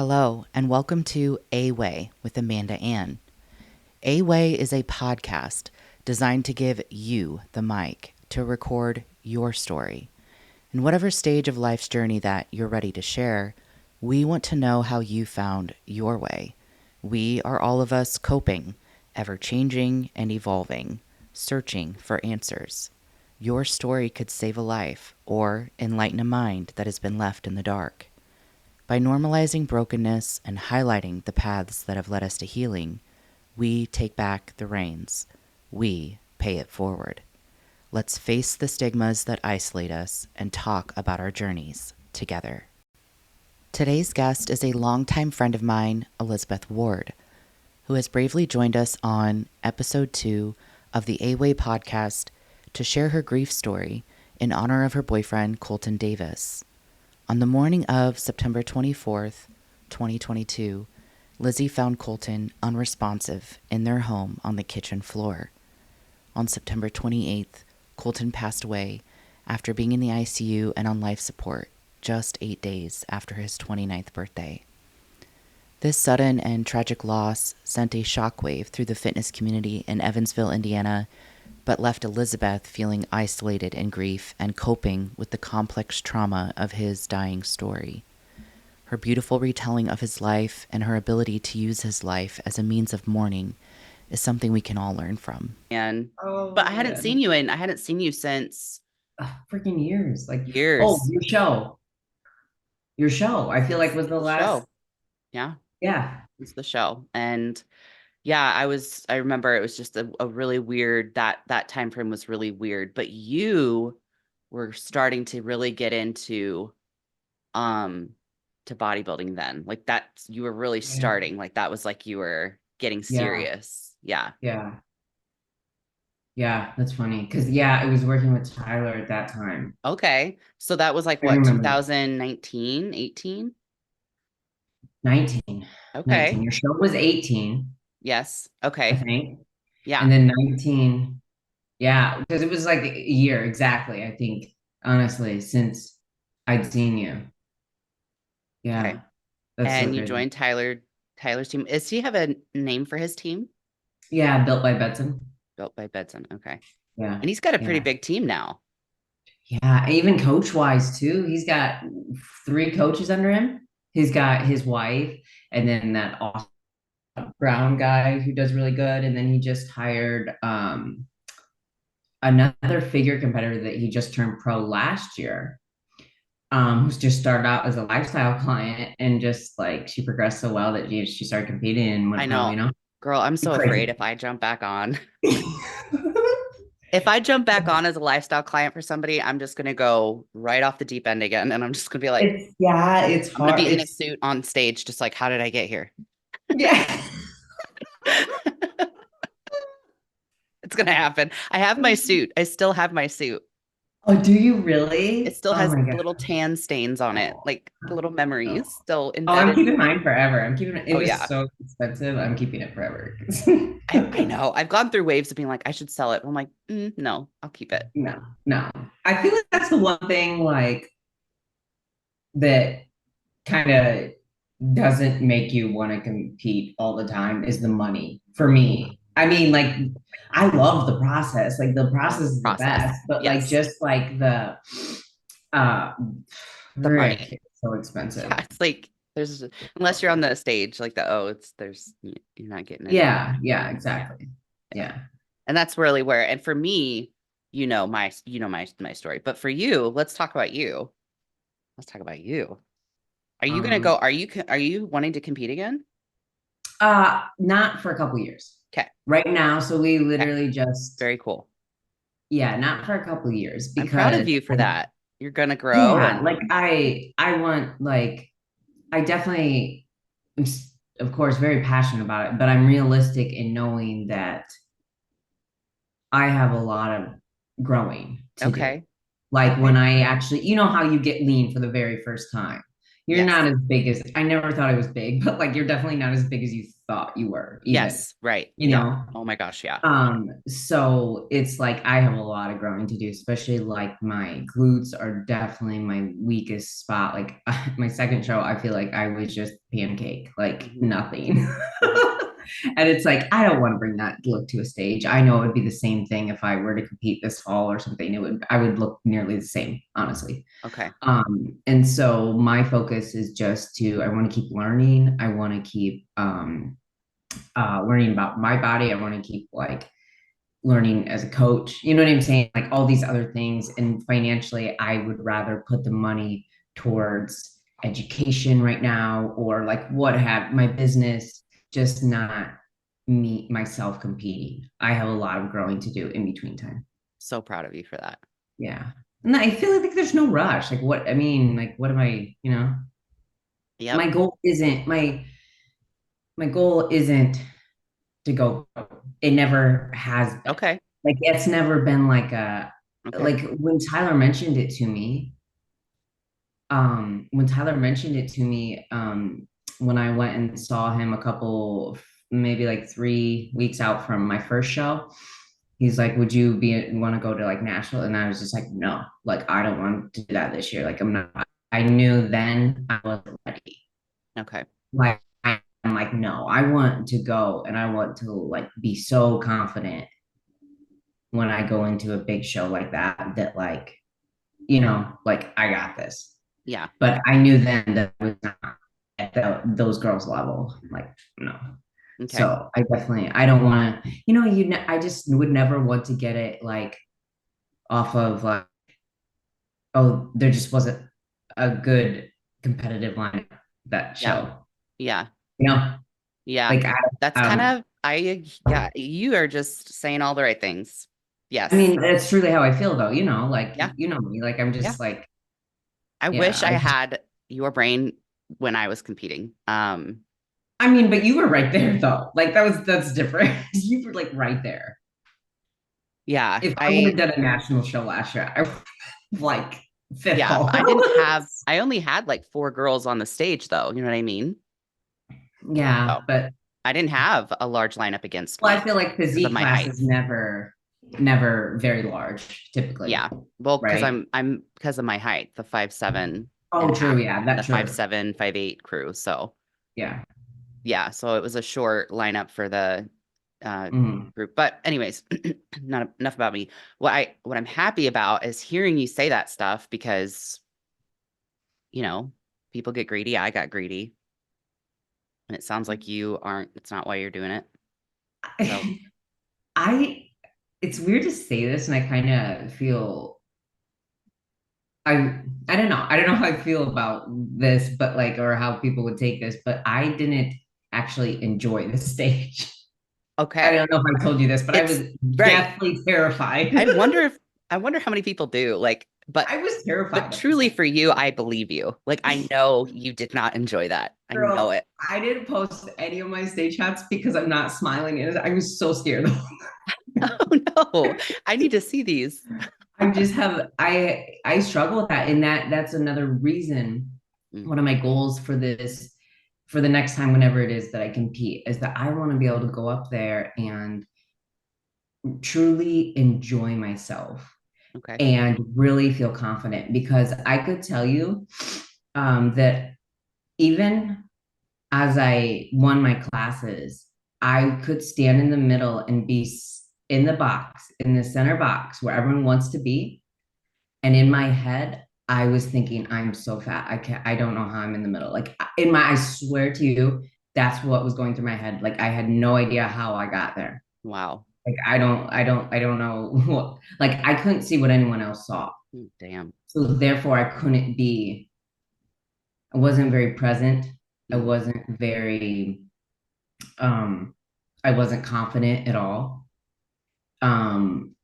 Hello, and welcome to A Way with Amanda Ann. A Way is a podcast designed to give you the mic to record your story. In whatever stage of life's journey that you're ready to share, we want to know how you found your way. We are all of us coping, ever changing and evolving, searching for answers. Your story could save a life or enlighten a mind that has been left in the dark. By normalizing brokenness and highlighting the paths that have led us to healing, we take back the reins. We pay it forward. Let's face the stigmas that isolate us and talk about our journeys together. Today's guest is a longtime friend of mine, Elizabeth Ward, who has bravely joined us on episode 2 of the A-Way podcast to share her grief story in honor of her boyfriend, Colton Davis. On the morning of September 24th, 2022, Lizzy found Colton unresponsive in their home on the kitchen floor. On September 28th, Colton passed away after being in the ICU and on life support just 8 days after his 29th birthday. This sudden and tragic loss sent a shockwave through the fitness community in Evansville, Indiana, but left Elizabeth feeling isolated in grief and coping with the complex trauma of his dying story. Her beautiful retelling of his life and her ability to use his life as a means of mourning is something we can all learn from. But I hadn't seen you since freaking years. years. Your show. I feel like was the last. Show. Yeah, Yeah. it's the show. And yeah, I remember it was just a really weird, that time frame was really weird, but you were starting to really get into, to bodybuilding then. Like that, you were really starting, like that was like you were getting Yeah. serious. Yeah. Yeah. Yeah. That's funny. Because I was working with Tyler at that time. Okay. So that was like I what, remember 2019, 18? 19. Okay. 19. Your show was 18, Yes. I Okay. think. Yeah. And then 19. Yeah. Because it was like a year exactly, I think, honestly, since I'd seen you. Okay. Yeah. That's so And you crazy. joined Tyler's team. Does he have a name for his team? Yeah. Built by Betson. Built by Bedson. Okay. Yeah. And he's got a pretty Yeah. big team now. Yeah, even coach wise too. He's got 3 coaches under him. He's got his wife, and then that awesome Brown guy who does really good. And then he just hired another figure competitor that he just turned pro last year. Who's just started out as a lifestyle client, and just like she progressed so well that she started competing and I went pro, know. Girl, I'm so afraid Crazy. if I jump back on. If I jump back on as a lifestyle client for somebody, I'm just going to go right off the deep end again. And I'm just going to be like, It's I'm going to hard. be in a suit on stage, just like, how did I get here? Yeah. It's going to happen. I have my suit. I still have my suit. Oh, do you It really? still Oh has my God. little tan stains on it, like the little memories Oh. still Oh, I'm embedded. keeping mine forever. I'm keeping it. It Oh, was yeah. so expensive. I'm keeping it forever. I know. I've gone through waves of being like, I should sell it. I'm like, no, I'll keep it. No, no. I feel like that's the one thing like that kind of doesn't make you want to compete all the time is the money for me. I mean, like I love the process. Like the process is the Process. best, but like Yes. just like the uh The frick, money. it's so expensive. Yeah. It's like, unless you're on the stage, like you're not getting any. Yeah, yeah, Yeah. exactly. Yeah. Yeah. And that's really where, and for me, my story, but for you, let's talk about you. Let's talk about you. Are you going to go, Um are you wanting to compete again? not for a couple years. Okay. Right now, so we Okay. literally just Very cool. yeah, not for a couple years I'm proud of because you for that. You're going to grow yeah, and like I want like I definitely am of course very passionate about it, but I'm realistic in knowing that I have a lot of growing to do. okay. Like when Okay. I actually, you know how you get lean for the very first time. You're Yes. not as big as I never thought I was big, but like you're definitely not as big as you thought you were, even, Yes. Right. you Yeah. know? Oh my gosh. Yeah. So it's like I have a lot of growing to do, especially like my glutes are definitely my weakest spot. Like my second show, I feel like I was just pancake, like Hmm. nothing. Hmm. And it's like I don't want to bring that look to a stage. I know it would be the same thing if I were to compete this fall or something. I would look nearly the same, honestly. Okay. And so my focus is just I want to keep learning. I want to keep learning about my body. I want to keep like learning as a coach. You know what I'm saying? Like all these other things. And financially, I would rather put the money towards education right now, or like what have my business, just not me myself competing. I have a lot of growing to do in between time. So proud of you for that. Yeah. And I feel like there's no rush. Like what I mean, like what am I, Yep. my goal isn't my goal isn't to go. It never has been. Okay. Like it's never been Okay. like when Tyler mentioned it to me, when Tyler mentioned it to me, when I went and saw him maybe like 3 weeks out from my first show, he's like, would you want to go to like Nashville? And I was just like, no, like I don't want to do that this year. Like I'm not, I knew then I wasn't ready. Okay. Like I'm like, no, I want to go and I want to like be so confident when I go into a big show like that, that like, like I got this. Yeah. But I knew then that I was not at those girls' level. Like, no. Okay. So I don't want to, I just would never want to get it like off of like, oh, there just wasn't a good competitive line that Yeah. show. Yeah. You know, Yeah. like That's kind of, yeah, you are just saying all the right things. I Yes. mean, that's truly how I feel though, like Yeah. you know me, like I'm Yeah. just like, I yeah, wish I had your brain when I was competing. I mean, but you were right there though. Like that's different. You were like right there. Yeah. If I would have done a national show last year, I would have like fifth Yeah. hole. I only had like four girls on the stage though. You know what I mean? Yeah, So but I didn't have a large lineup against well, I me feel like because of physique my class height. is never very large, typically, Yeah. Well, because right? I'm because of my height, the 5'7" Oh, and a true. half, Yeah, the that's five true. seven, 5'8" crew. So Yeah. yeah, so it was a short lineup for the uh Mhm. group. But anyways, not enough about me. What I'm happy about is hearing you say that stuff because, you know, people get greedy. I got greedy. And it sounds like you aren't, it's not why you're doing it. So, I, it's weird to say this, and I kind of feel I I don't know. I don't know how I feel about this, but like, or how people would take this, but I didn't actually enjoy the stage. I okay. don't know if I told you this, but I was It's right. deathly terrified. I wonder if I wonder how many people do. Like, I was but terrified of this truly thing. for you, I believe you. Like I know you did not enjoy that. I know Girl, it. I didn't post any of my stage shots because I'm not smiling. I was so scared. Oh no. I need to see these. I struggle with that. And that's another reason. Mm, One of my goals for the next time, whenever it is that I compete, is that I want to be able to go up there and truly enjoy myself okay. and really feel confident, because I could tell you that even as I won my classes, I could stand in the middle and be in the box, in the center box where everyone wants to be. And in my head, I was thinking, I'm so fat. I don't know how I'm in the middle. Like I swear to you, that's what was going through my head. Like I had no idea how I got there. Wow. Like I don't know what, like I couldn't see what anyone else saw. Damn. So therefore I wasn't very present. I Mm, wasn't very, um, I wasn't confident at all. Um,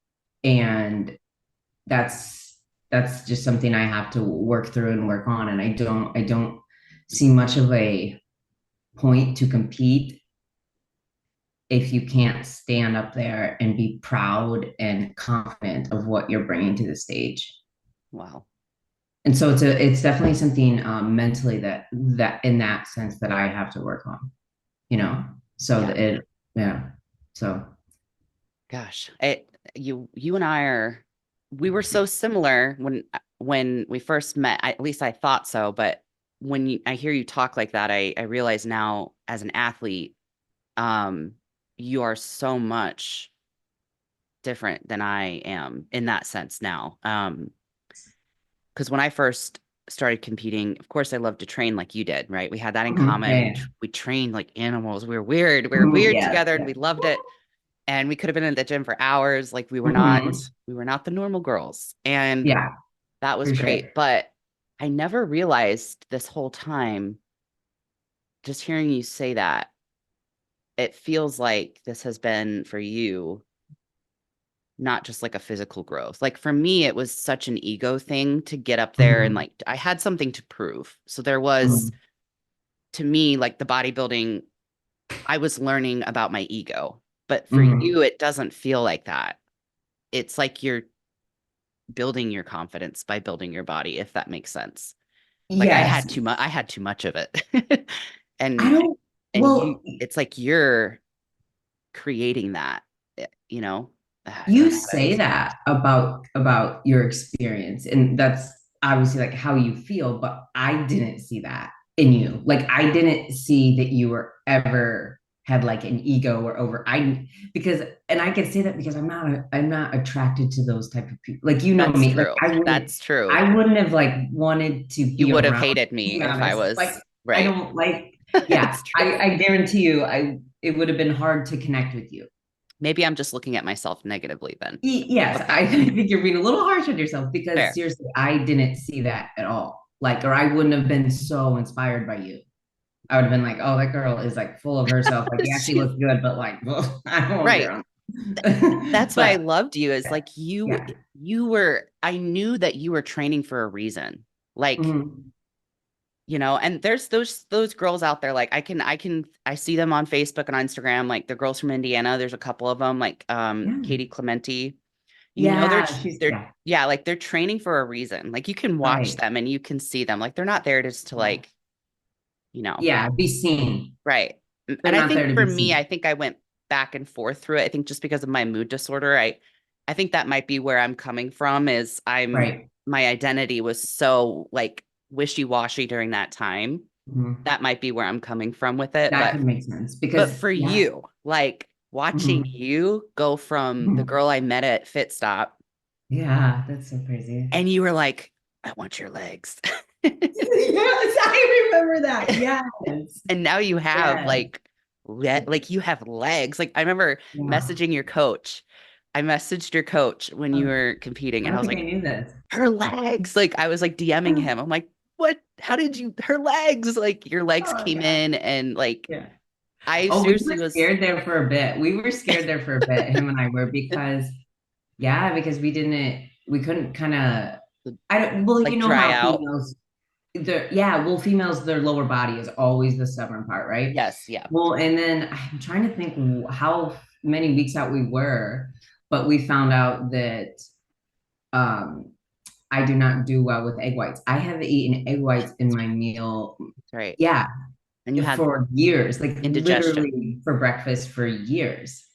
and that's just something I have to work through and work on. And I don't see much of a point to compete if you can't stand up there and be proud and confident of what you're bringing to the stage. wow. And so it's definitely something mentally that in that sense that I have to work on, you know. So Yeah. yeah. So, Gosh, you and I we were so similar when we first met. At least I thought so, but I hear you talk like that, I realize now as an athlete, um, you are so much different than I am in that sense now. Because when I first started competing, of course, I loved to train like you did, right? We had that in mhm, common. yeah, We trained like animals. We were weird. We were mhm, weird yeah, together, and yeah. we loved it. And we could have been in the gym for hours. Like Mhm, we were not the normal girls. And yeah, that was for sure. great. But I never realized this whole time, just hearing you say that, it feels like this has been for you, not just like a physical growth. Like for me, it was such an ego thing to get up there and Mhm, like I had something to prove. So there was, mhm, to me, like the bodybuilding, I was learning about my ego. But for mhm. you, it doesn't feel like that. It's like you're building your confidence by building your body, if that makes sense. Like Yes, I had too much of it. I and don't. you, Well, it's like you're creating that, you know. I don't you know how to say explain. that about your experience, and that's obviously like how you feel, but I didn't see that in you. Like I didn't see that you were ever had like an ego or over I because and I can say that because I'm not attracted to those type of people. Like you know That's me. Like true. That's true. I wouldn't have like wanted to You be would have around, hated to me be if I honest. Like was I right. don't like yeah, It's true. I guarantee you I it would have been hard to connect with you. Maybe I'm just looking at myself negatively then. Yes, Okay, I think you're being a little harsh on yourself because fair. seriously, I didn't see that at all. Like, or I wouldn't have been so inspired by you. I would have been like, oh, that girl is like full of herself. Like, yeah, she She's looks good, but like, well, I don't want to be right. around. That's why I But loved you is like yeah. you were I knew that you were training for a reason. Like, Mhm. and there's those girls out there like I see them on Facebook and on Instagram like the girls from Indiana, there's a couple of them like Yeah. Katie Clemente. Yeah. She's, They're yeah. yeah, like they're training for a reason. Like you can watch Right. them and you can see them. Like they're not there just to Yeah. like, you know, Yeah. Be seen. right. They're And I not there think to for be me, I seen. think I went back and forth through it. I think just because of my mood disorder, I think that might be where I'm coming from is Right. my identity was so like wishy-washy during that time. Mhm. That might be where I'm coming from with it. That could make sense But because, for yeah. you, like watching Mhm. you go from the Mhm. girl I met at Fit Stop Yeah. That's so crazy. and you were like, I want your legs. Yes, I remember that. Yes. And now you have Yes. like like you have legs. Like I remember Yeah. messaging your coach. I messaged your coach when you Oh, were competing I and I don't was think I like, knew this. her legs. Like I was like DMing him. I'm like, what? How did you her legs? Like your legs Oh came yeah. in and like Yeah. I Oh, we were seriously was scared there for a bit. We were scared there for a bit, him and I were, because yeah, because we couldn't kind of I don't well, you like know dry how out. females yeah, well, females, their lower body is always the stubborn part, right? Yes, yeah. Well, and then I'm trying to think how many weeks out we were, but we found out that um I do not do well with egg whites. I have eaten egg whites in my meal, That's right. yeah, And you had for years, like indigestion. literally for breakfast for years.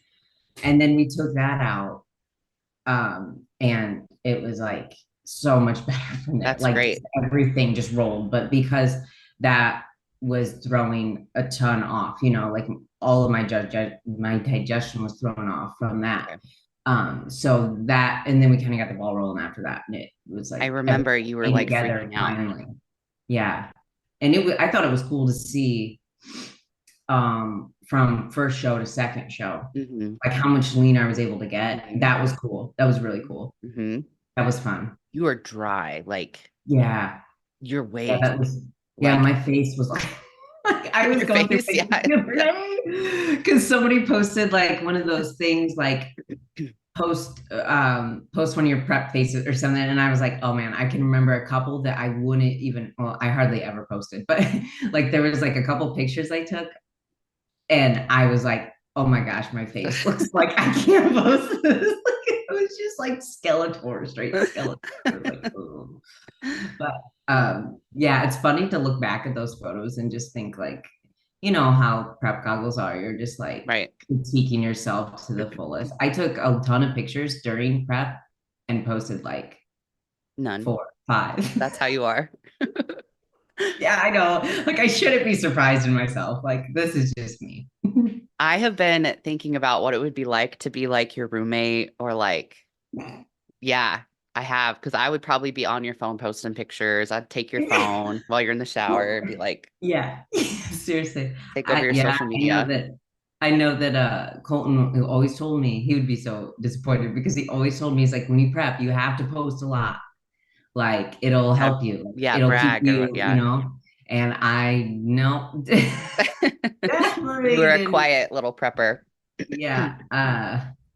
And then we took that out, and it was like so much better from there. That's Like just great. everything just rolled. But because that was throwing a ton off, like all of my digestion was thrown off from that. Okay. So that, and then we kind of got the ball rolling after that, and it was I like remember everything you were came like together freaking out. finally. Yeah, and I thought it was cool to see, from first show to second show, Hmm. like how much lean I was able to get. Hmm. That was cool. That was really cool. Hmm. That was fun. You were dry, like Yeah. your Yeah, waist, that was, yeah, like my face was like I was your going through face. like Yeah. the other day because somebody posted like one of those things like post one of your prep faces or something, and I was like, oh man, I can remember a couple that I wouldn't even, well, I hardly ever posted, but like there was like a couple pictures I took, and I was like, oh my gosh, my face looks like I can't post this. Like, it was just like Skeletor, straight Skeletor. Like, oh. But yeah, it's funny to look back at those photos and just think like, you know how prep goggles are. You're just like Right. critiquing yourself to the fullest. I took a ton of pictures during prep and posted like None. four, five. That's how you are. Yeah, I know. Like I shouldn't be surprised in myself. Like this is just me. I have been thinking about what it would be like to be like your roommate or like, yeah, I have, because I would probably be on your phone posting pictures. I'd take your phone while you're in the shower and be like, Yeah, seriously. take over your Yeah, social I know media. that. I know that Colton who always told me he would be so disappointed because he always told me he's like when you prep you have to post a lot, like it'll Yeah, help you, like, yeah, it'll keep brag or what, you, you yeah. know. And I no, You were definitely a didn't. quiet little prepper. Yeah,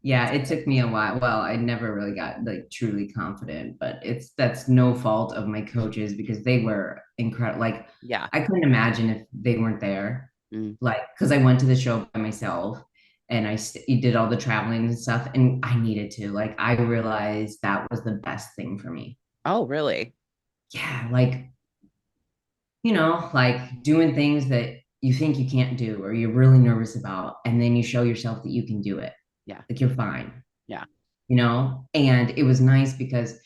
yeah, it took me a while. Well, I never really got like truly confident, but that's no fault of my coaches because they were incredible. Like Yeah. I couldn't imagine if they weren't there. Mm. Like because I went to the show by myself and did all the traveling and stuff, and I needed to. Like I realized that was the best thing for me. Oh, really? Yeah, like like doing things that you think you can't do or you're really nervous about, and then you show yourself that you can do it. Yeah. Like you're fine, Yeah. And it was nice because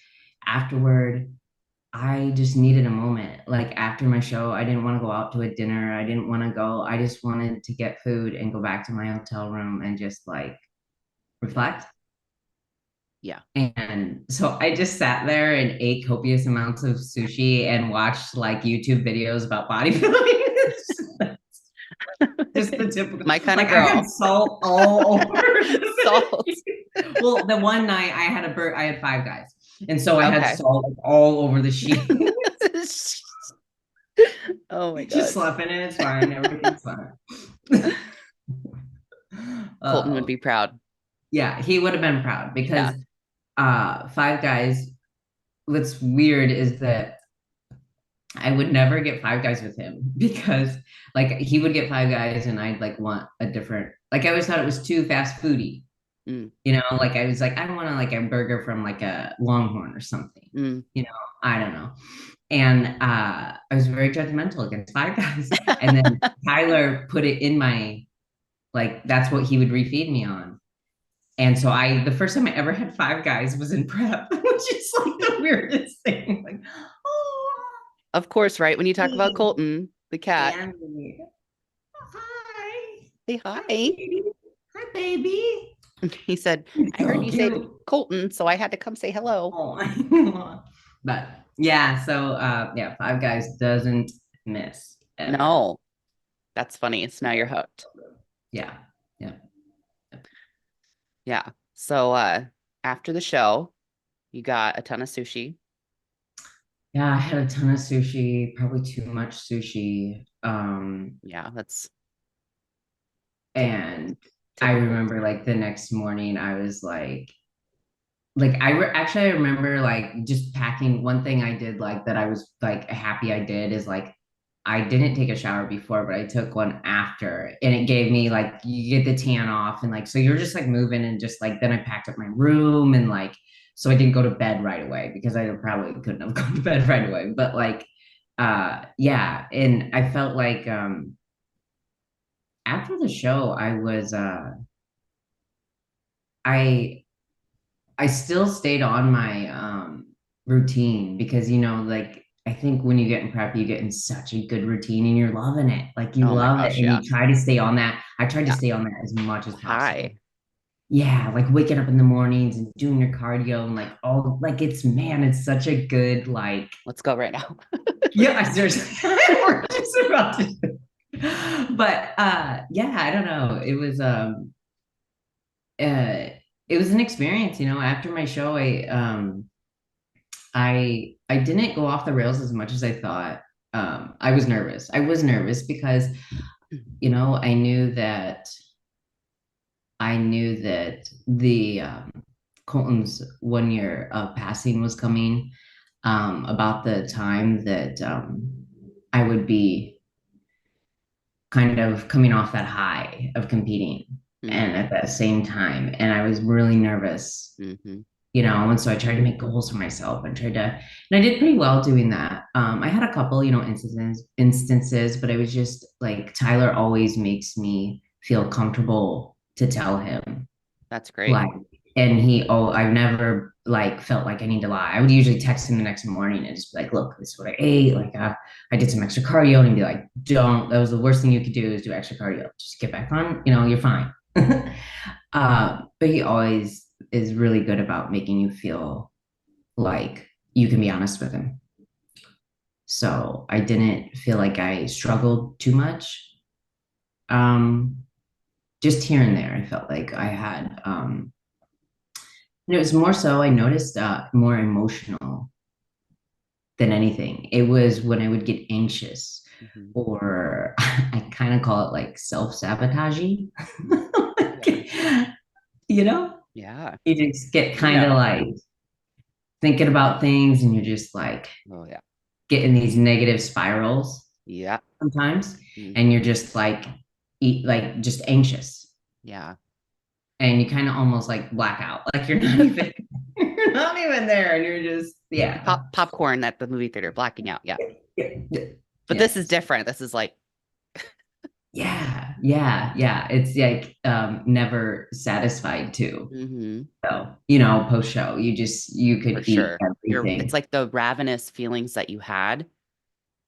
afterward, I just needed a moment. Like after my show, I didn't want to go out to a dinner. I didn't want to go. I just wanted to get food and go back to my hotel room and just like reflect. Yeah. And so I just sat there and ate copious amounts of sushi and watched like YouTube videos about bodybuilding. Just the typical, My kind of like I had girl. salt all over the Salt. well, the one night I had five guys. And so I had Okay. salt all over the sheet. Oh my Just God. slept in it, it's fine. Everything's fine. Colton would Oh, be proud. yeah, he would have been proud because Yeah. five guys, what's weird is that I would never get five guys with him because like he would get five guys and I'd like want a different like I always thought it was too fast foody. Mm, Like I was like, I want to like a burger from like a Longhorn or something. mm. I don't know. And I was very judgmental against Five Guys. And then Tyler put it in my like that's what he would refeed me on. And so the first time I ever had Five Guys was in prep, which is like the weirdest thing. Like, oh, Of course, right? When you talk about hey, Colton, the cat, Andy. Hi. say Hi, hi. baby. Hi, baby. He said, He's I heard so you say cute. Colton, so I had to come say hello. Oh. But yeah, so yeah, Five Guys doesn't miss ever. No, that's funny. So now you're hooked. Yeah. Yeah. Yeah. So after the show, you got a ton of sushi. Yeah, I had a ton of sushi, probably too much sushi. Yeah, that's typical. And I Typical. remember like the next morning, I was like actually I remember like just packing. One thing I did like that I was like happy I did is like I didn't take a shower before, but I took one after, and it gave me like you get the tan off, and like so you're just like moving and just like then I packed up my room and like so I didn't go to bed right away because I probably couldn't have gone to bed right away, but like yeah, and I felt like after the show I I still stayed on my routine because like I think when you get in prep you get in such a good routine and you're loving it. Like you Oh my love it gosh, and yeah. you try to stay on that. I tried to Yeah. stay on that as much as possible. Hi. Yeah, like waking up in the mornings and doing your cardio and like all like it's man, it's such a good like Let's go right now. yeah, I seriously we're just about to but yeah, I don't know. Uh it was an experience, after my show I didn't go off the rails as much as I thought. I was nervous. I was nervous because, I knew that the Colton's 1 year of passing was coming, about the time that I would be kind of coming off that high of competing Mm, and at that same time. And I was really nervous. hmm And so I tried to make goals for myself and and I did pretty well doing that. I had a couple, instances, but it was just like Tyler always makes me feel comfortable to tell him, That's great. like, and I've never like felt like I need to lie. I would usually text him the next morning and just be like, look, this is what I ate. Like, I did some extra cardio, and he'd be like, that was the worst thing you could do is do extra cardio. Just get back on, you're fine. But he always is really good about making you feel like you can be honest with him. So I didn't feel like I struggled too much. Um, just here and there, I felt like I had, and it was more so I noticed more emotional than anything. It was when I would get anxious, Hmm. or I kind of call it like self-sabotaging. Yeah. you know, Yeah. you just get You kind of know. like thinking about things and you're just like Oh, yeah. getting these negative spirals Yeah. sometimes, and you're Hmm. just like just anxious, Yeah. and you kind of almost like black out, like you're not even you're not even there, and you're just yeah. Popcorn at the movie theater, blacking out. Yeah. But this is Yes. different. This is like, Yeah. It's like never satisfied too. hmm, So, post show, you for could eat sure. It's everything. like the ravenous feelings that you had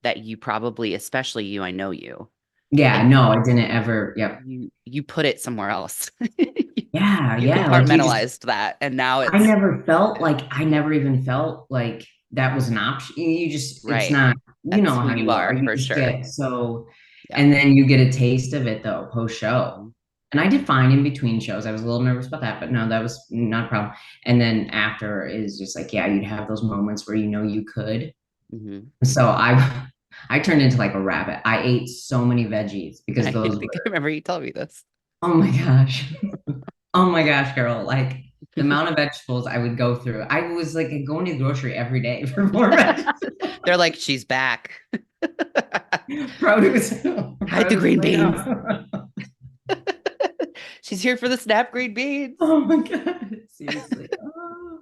that you probably, especially you, I know you, Yeah, like no, I didn't ever. Yep. you put it somewhere else. Yeah, You yeah. Like compartmentalized that, and now it's I never even felt like that was an option. It's right. not, That's who how you you are. are You for just sure. get so, Yeah. and then you get a taste of it though, post show. Mhm. And I did fine in between shows. I was a little nervous about that, but no, that was not a problem. And then after is just like, yeah, you'd have those moments where you could. Mhm. So I turned into like a rabbit. I ate so many veggies because I those think I were, remember you telling me this. oh my gosh. Oh my gosh, Carol. Like the amount of vegetables I would go through. I was like going to the grocery every day for more They're like, she's back. produce. Hide the Produce, green like, beans. oh. She's here for the snap green beans. Oh my God. Seriously. Oh.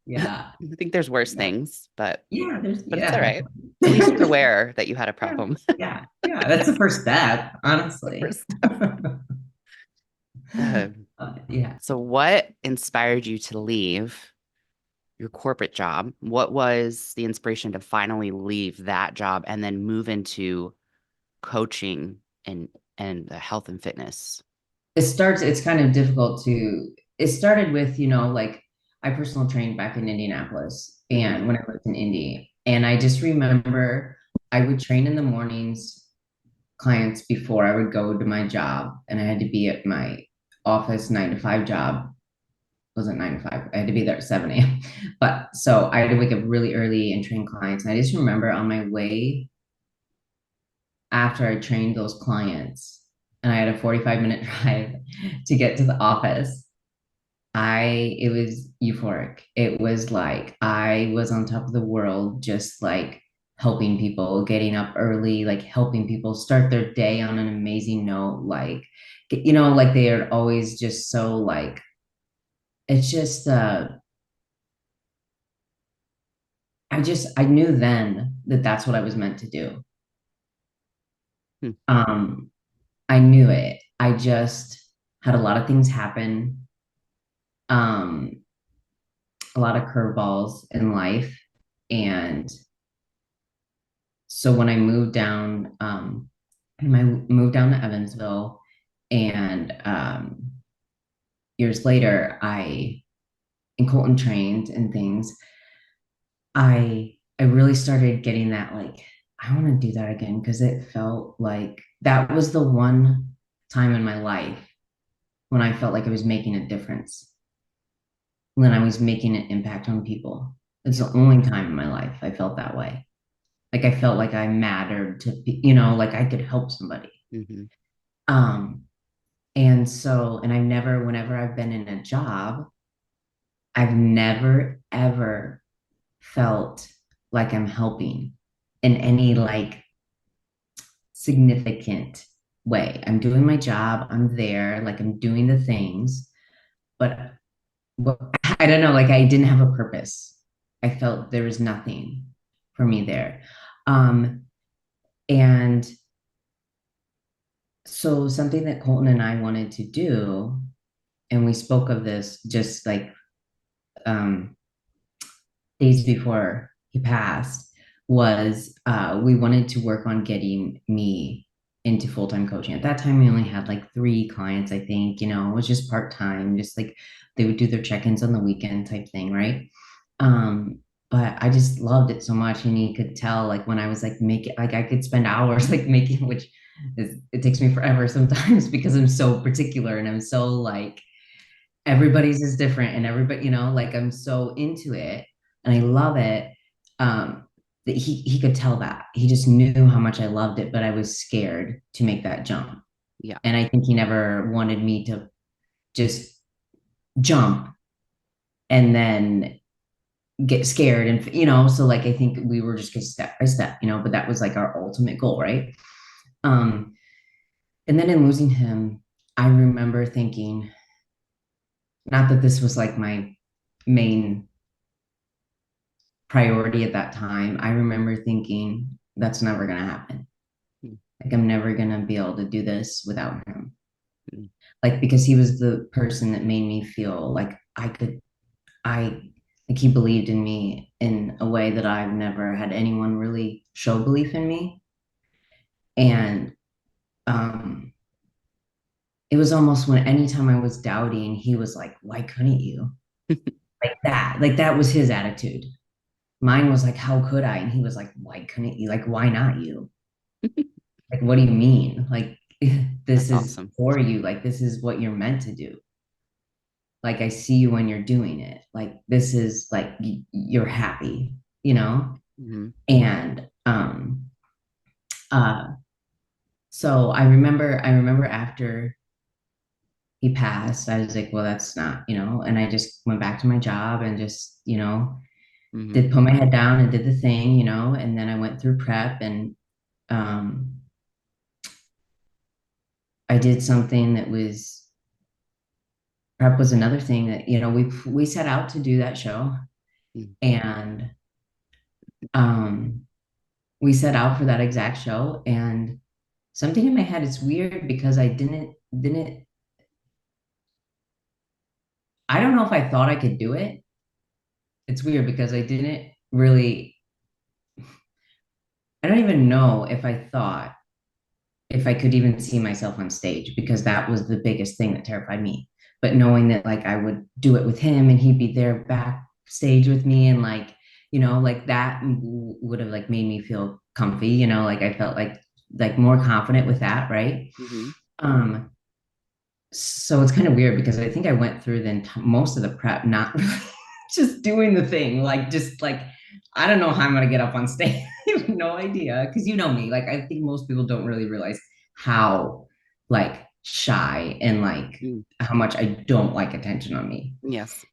Yeah. I think there's worse Yeah. things, but it's all Yeah. right. At least you're aware that you had a problem. Yeah. Yeah. That's the first step, The honestly. first step. Yeah. So what inspired you to leave your corporate job? What was the inspiration to finally leave that job and then move into coaching and the health and fitness? It's kind of difficult it started with, like I personal trained back in Indianapolis Hmm. and when I lived in Indy. And I just remember I would train in the mornings clients before I would go to my job, and I had to be at my office 9 to 5 job. It wasn't 9 to 5. I had to be there at 7 a.m. But so I had to wake up really early and train clients. And I just remember on my way after I trained those clients, and I had a 45-minute drive to get to the office. It was euphoric. It was like I was on top of the world, just like helping people, getting up early, like helping people start their day on an amazing note. Like, like they are always just so like, it's just, I knew then that that's what I was meant to do. Hmm. Um, I knew it. I just had a lot of things happen. Um, a lot of curveballs in life. And so when I moved down, moved down to Evansville, and years later, I in Colton trained and things. I really started getting that like I want to do that again because it felt like that was the one time in my life when I felt like I was making a difference, when I was making an impact on people. It's Yeah. the only time in my life I felt that way. Like I felt like I mattered to, like I could help somebody. Hmm. Um, and I've never, whenever I've been in a job, I've never ever felt like I'm helping in any like significant way. I'm doing my job, I'm there, like I'm doing the things, but what I don't know, like I didn't have a purpose. I felt there was nothing for me there. Um, and so something that Colton and I wanted to do, and we spoke of this just like um, days before he passed, was we wanted to work on getting me into full-time coaching. At that time, we only had like 3 clients, I think, it was just part-time, just like they would do their check-ins on the weekend type thing, right? But I just loved it so much. And you could tell like when I was like making like I could spend hours like making, which it takes me forever sometimes because I'm so particular and I'm so like everybody's is different and everybody, like I'm so into it and I love it. That he could tell that. He just knew how much I loved it, but I was scared to make that jump. Yeah. And I think he never wanted me to just jump and then get scared and so like I think we were just going step by step, but that was like our ultimate goal, right? Um and then in losing him, I remember thinking, not that this was like my main priority at that time. I remember thinking, that's never going to happen. Mm. Like, I'm never going to be able to do this without him. Mm. Like, because he was the person that made me feel like like he believed in me in a way that I've never had anyone really show belief in me. And um, it was almost when anytime I was doubting, he was like, why couldn't you? Like that was his attitude. Mine was like, how could I? And he was like, why couldn't you? Like, why not you? Like, what do you mean? Like, this That's is awesome. for you. Like, this is what you're meant to do. Like, I see you when you're doing it. Like, this is like you're happy, you know? Hmm. And uh so I remember after he passed, I was like, well, that's not, and I just went back to my job and just, Hmm. did put my head down and did the thing, and then I went through prep and um I did something that was prep was another thing that we set out to do that show and um we set out for that exact show and something in my head, it's weird because I don't know if I thought I could do it. It's weird because I didn't really, I don't even know if I thought if I could even see myself on stage because that was the biggest thing that terrified me. But knowing that like I would do it with him and he'd be there backstage with me and like, like that would have like made me feel comfy, like I felt like more confident with that, right? Hmm. Um, so it's kind of weird because I think I went through most of the prep not really just doing the thing, like just like I don't know how I'm gonna get up on stage. I have no idea because you know me. Like I think most people don't really realize how like shy and like Mm. how much I don't like attention on me Yes.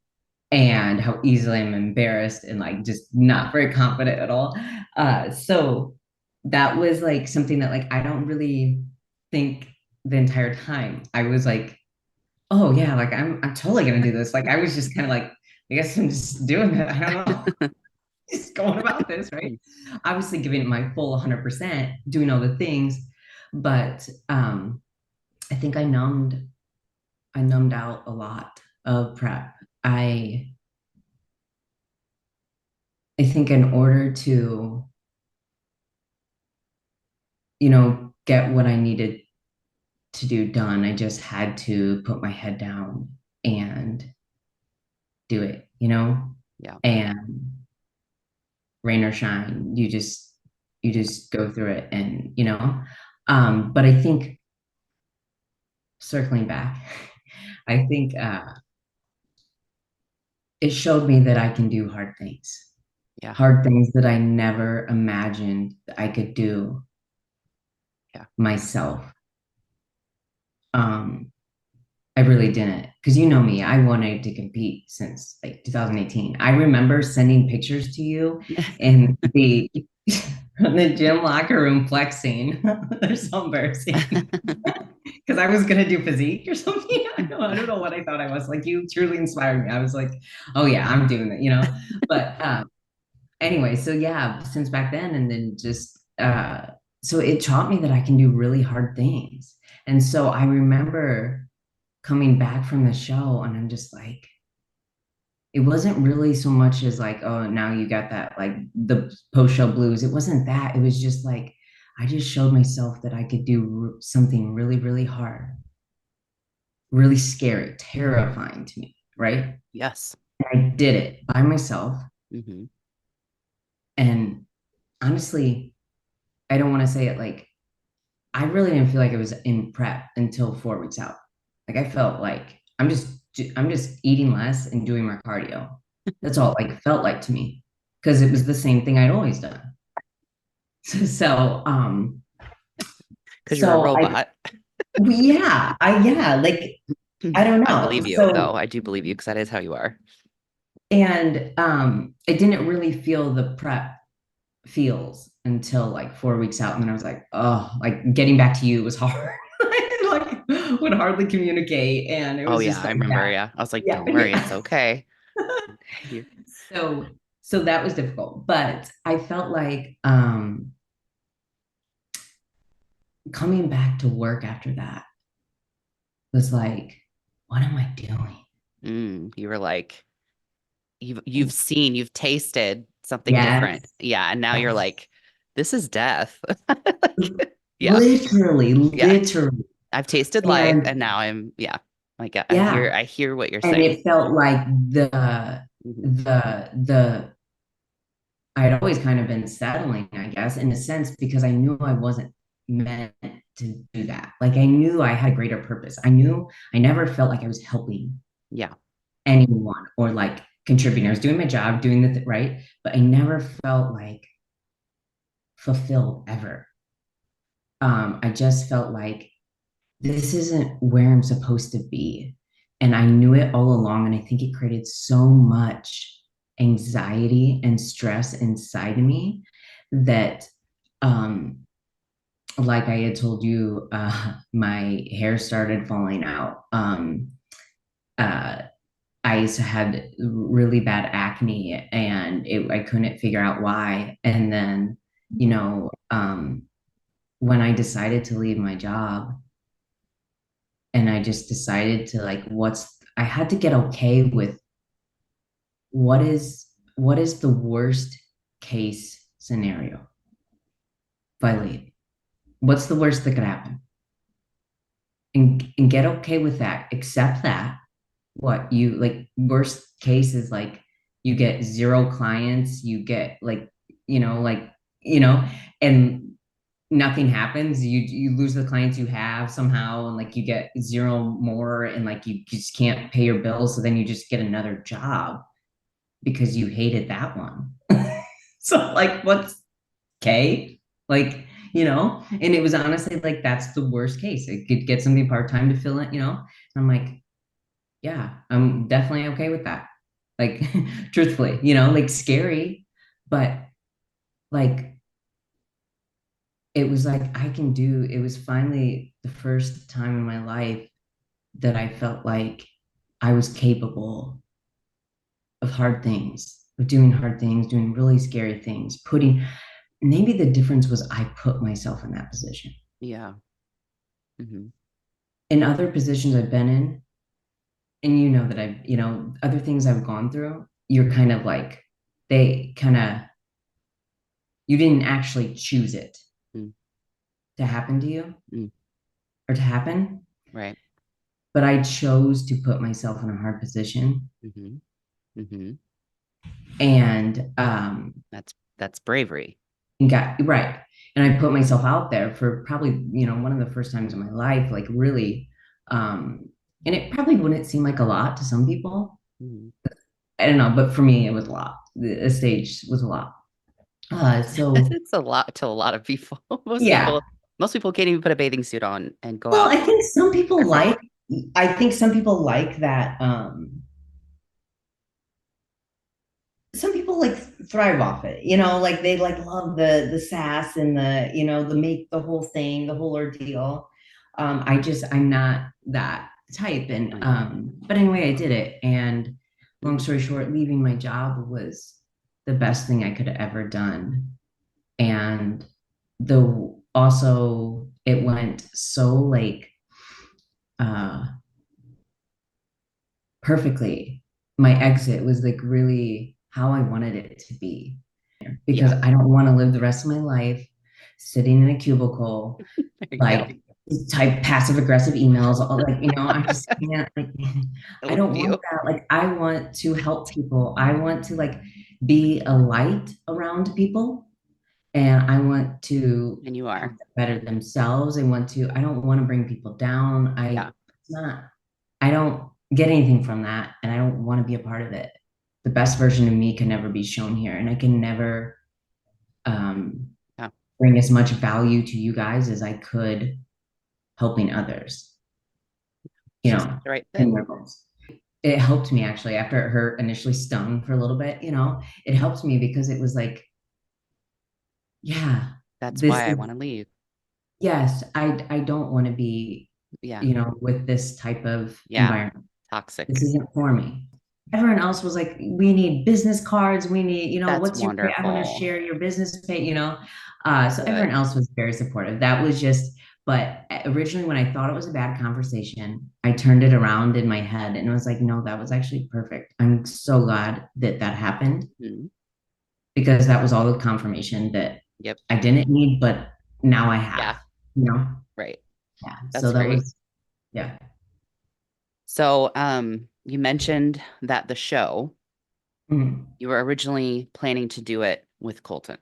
and how easily I'm embarrassed and like just not very confident at all. So that was like something that like I don't really think the entire time. I was like, oh yeah, like I'm totally gonna do this. Like I was just kind of like, I guess I'm just doing it. I don't know. Just going about this, right? Mm. Obviously giving it my full 100%, doing all the things, but I think I numbed out a lot of prep. I I think in order to, get what I needed to do done, I just had to put my head down and do it, Yeah. and rain or shine, you just go through it and but I think circling back, I think it showed me that I can do Yeah. hard things that I never imagined that I could do Yeah. myself. um I really didn't, because you know me, I wanted to compete since like 2018. I remember sending pictures to you in the in the gym locker room flexing. They're so embarrassing. because I was gonna do physique or something. I don't know what I thought I was. Like you truly inspired me. I was like, oh yeah, I'm doing it. But anyway, so yeah, since back then, and then just so it taught me that I can do really hard things. And so I remember coming back from the show, and I'm just like, it wasn't really so much as like, oh, now you got that like the post-show blues. It wasn't that. It was just like I just showed myself that I could do something really, really hard, really scary, terrifying to me, right? Yes. And I did it by myself. Hmm. And honestly, I don't want to say it like I really didn't feel like I was in prep until 4 weeks out. Like I felt like I'm just eating less and doing my cardio. That's all it like felt like to me because it was the same thing I'd always done. So Because you're a so I robot. yeah, like I don't I know. believe you, though. So I do believe you because that is how you are. and I didn't really feel the prep feels until like 4 weeks out. And then I was like, oh, like getting back to you was hard. I like would hardly communicate. And it Oh, was yeah. just I like remember. that. Yeah. I was like, Yeah. don't worry. It's okay. You- So that was difficult. But I felt like coming back to work after that was like, what am I doing? you were like, you've seen, you've tasted something different. Yes. Yeah. And now you're Yes. like, this is death. Like, yeah. Literally, Yeah. literally. I've tasted life and And now I'm, yeah. Like yeah. I hear what you're And saying. it felt like the Hmm. the I'd always kind of been settling, I guess, in a sense, because I knew I wasn't meant to do that. Like I knew I had a greater purpose. I knew I never felt like I was helping Yeah. anyone or like contributing. I was doing my job, doing the right, but I never felt like fulfilled ever. I just felt like this isn't where I'm supposed to be. And I knew it all along. And I think it created so much anxiety and stress inside of me that, like I had told you, my hair started falling out. Uh, I had really bad acne and I couldn't figure out why. And then, when I decided to leave my job, and I just decided to like I had to get okay with what is the worst case scenario if I leave? What's the worst that could happen? And get okay with that. Accept that. What you like worst case is like you get zero clients, you get like, you know, and nothing happens. You lose the clients you have somehow, and like you get zero more, and like you just can't pay your bills, so then you just get another job because you hated that one. So like what's okay? Like, and it was honestly like that's the worst case. It could get something part-time to fill it. And I'm like, yeah, I'm definitely okay with that. Like truthfully, like scary, but like it was like it was finally the first time in my life that I felt like I was capable of hard things, of doing hard things, doing really scary things, maybe the difference was I put myself in that position. Yeah. Hmm. In other positions I've been in, and that other things I've gone through, you're kind of like, they kind of, you didn't actually choose it Mm. to happen to you Mm. or to happen, Right. but I chose to put myself in a hard position. Hmm. Hmm. And That's bravery. got right. And I put myself out there for probably, one of the first times in my life, like really, um, and it probably wouldn't seem like a lot to some people. Mhm. I don't know, but for me, it was a lot. The stage was a lot. So It's a lot to a lot of people. yeah. Most people can't even put a bathing suit on and go Well, out I think some people barefoot. that. Some people like thrive off it, like they like love the sass and the make the whole thing, the whole ordeal. I'm not that type. And I know. but anyway, I did it. And long story short, leaving my job was the best thing I could have ever done. And the also it went so like uh perfectly. My exit was like really how I wanted it to be because Yeah. I don't want to live the rest of my life sitting in a cubicle, There you go. like type passive aggressive emails, all like, I just can't like I I love don't want you. that. Like I want to help people. I want to like be a light around people and I want to And you help are. them better themselves. I don't want to bring people down. Yeah. It's not, I don't get anything from that and I don't want to be a part of it. The best version of me can never be shown here and I can never um, Yeah. bring as much value to you guys as I could helping others, It's you just know, the right fit. in their goals. It helped me actually after it hurt initially stung for a little bit, it helped me because it was like, yeah, That's this why I is, want to leave. yes, I don't want to be, Yeah. with this type of Yeah. environment. This Toxic. isn't for me. Everyone else was like, we need business cards. We need, That's what's your, I want to wonderful. share your business page. So everyone Good. else was very supportive. That was just, but originally when I thought it was a bad conversation, I turned it around in my head and it was like, no, that was actually perfect. I'm so glad that that happened Mhm. because that was all the confirmation that Yep. I didn't need, but now I have, Yeah. you know? Right. Yeah. So That's that great. was, yeah. So, you mentioned that the show, Mhm. you were originally planning to do it with Colton.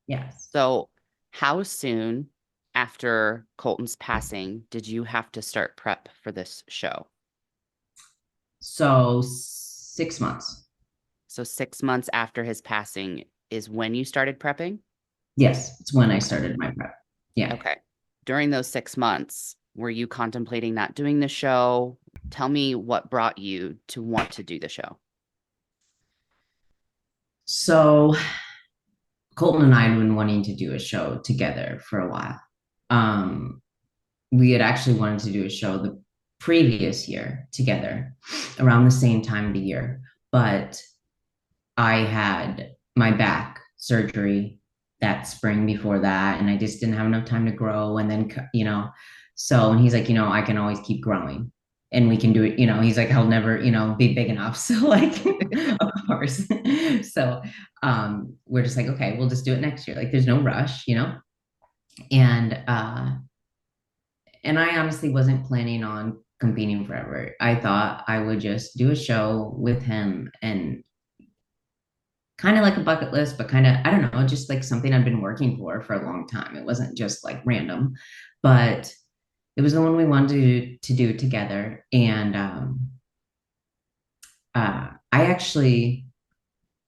Yes. So, how soon after Colton's passing did you have to start prep for this show? So 6 months. So, 6 months after his passing is when you started prepping? Yes, it's when I Okay. started my prep. Yeah. Okay. During those 6 months, were you contemplating not doing the show? Tell me what brought you to want to do the show. So Colton and I had been wanting to do a show together for a while. Um, we had actually wanted to do a show the previous year together around the same time of the year, but I had my back surgery that spring before that, and I just didn't have enough time to grow. And then, and he's like, I can always keep growing and we can do it. He's like, I'll never, be big enough. So, like, of course. So, we're just like, okay, we'll just do it next year. Like, there's no rush. And, and I honestly wasn't planning on competing forever. I thought I would just do a show with him and kind of like a bucket list, but kind of, I don't know, just like something I've been working for a long time. It wasn't just like random, but it was the one we wanted to do together. And I actually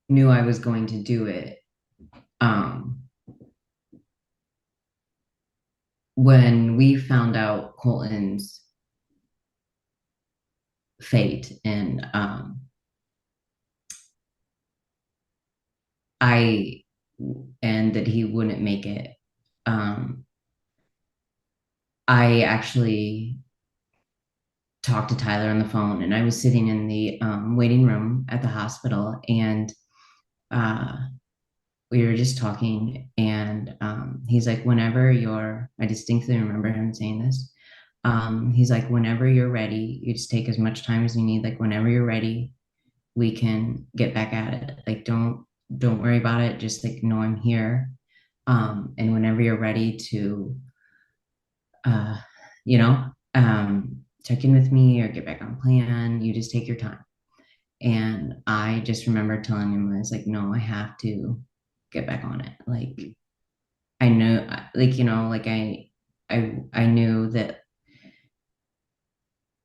knew I was going to do it um, when we found out Colton's fate. And I, and that he wouldn't make it. Um, I actually talked to Tyler on the phone, and I was sitting in the waiting room at the hospital, and uh, we were just talking, and he's like, "Whenever you're," I distinctly remember him saying this. He's like, "Whenever you're ready, you just take as much time as you need. Like whenever you're ready, we can get back at it. Like don't worry about it. Just like know I'm here. And whenever you're ready to, uh, you know, check in with me or get back on plan, you just take your time." And I just remember telling him, I was like, no, I have to get back on it. Like I know, like, like I knew that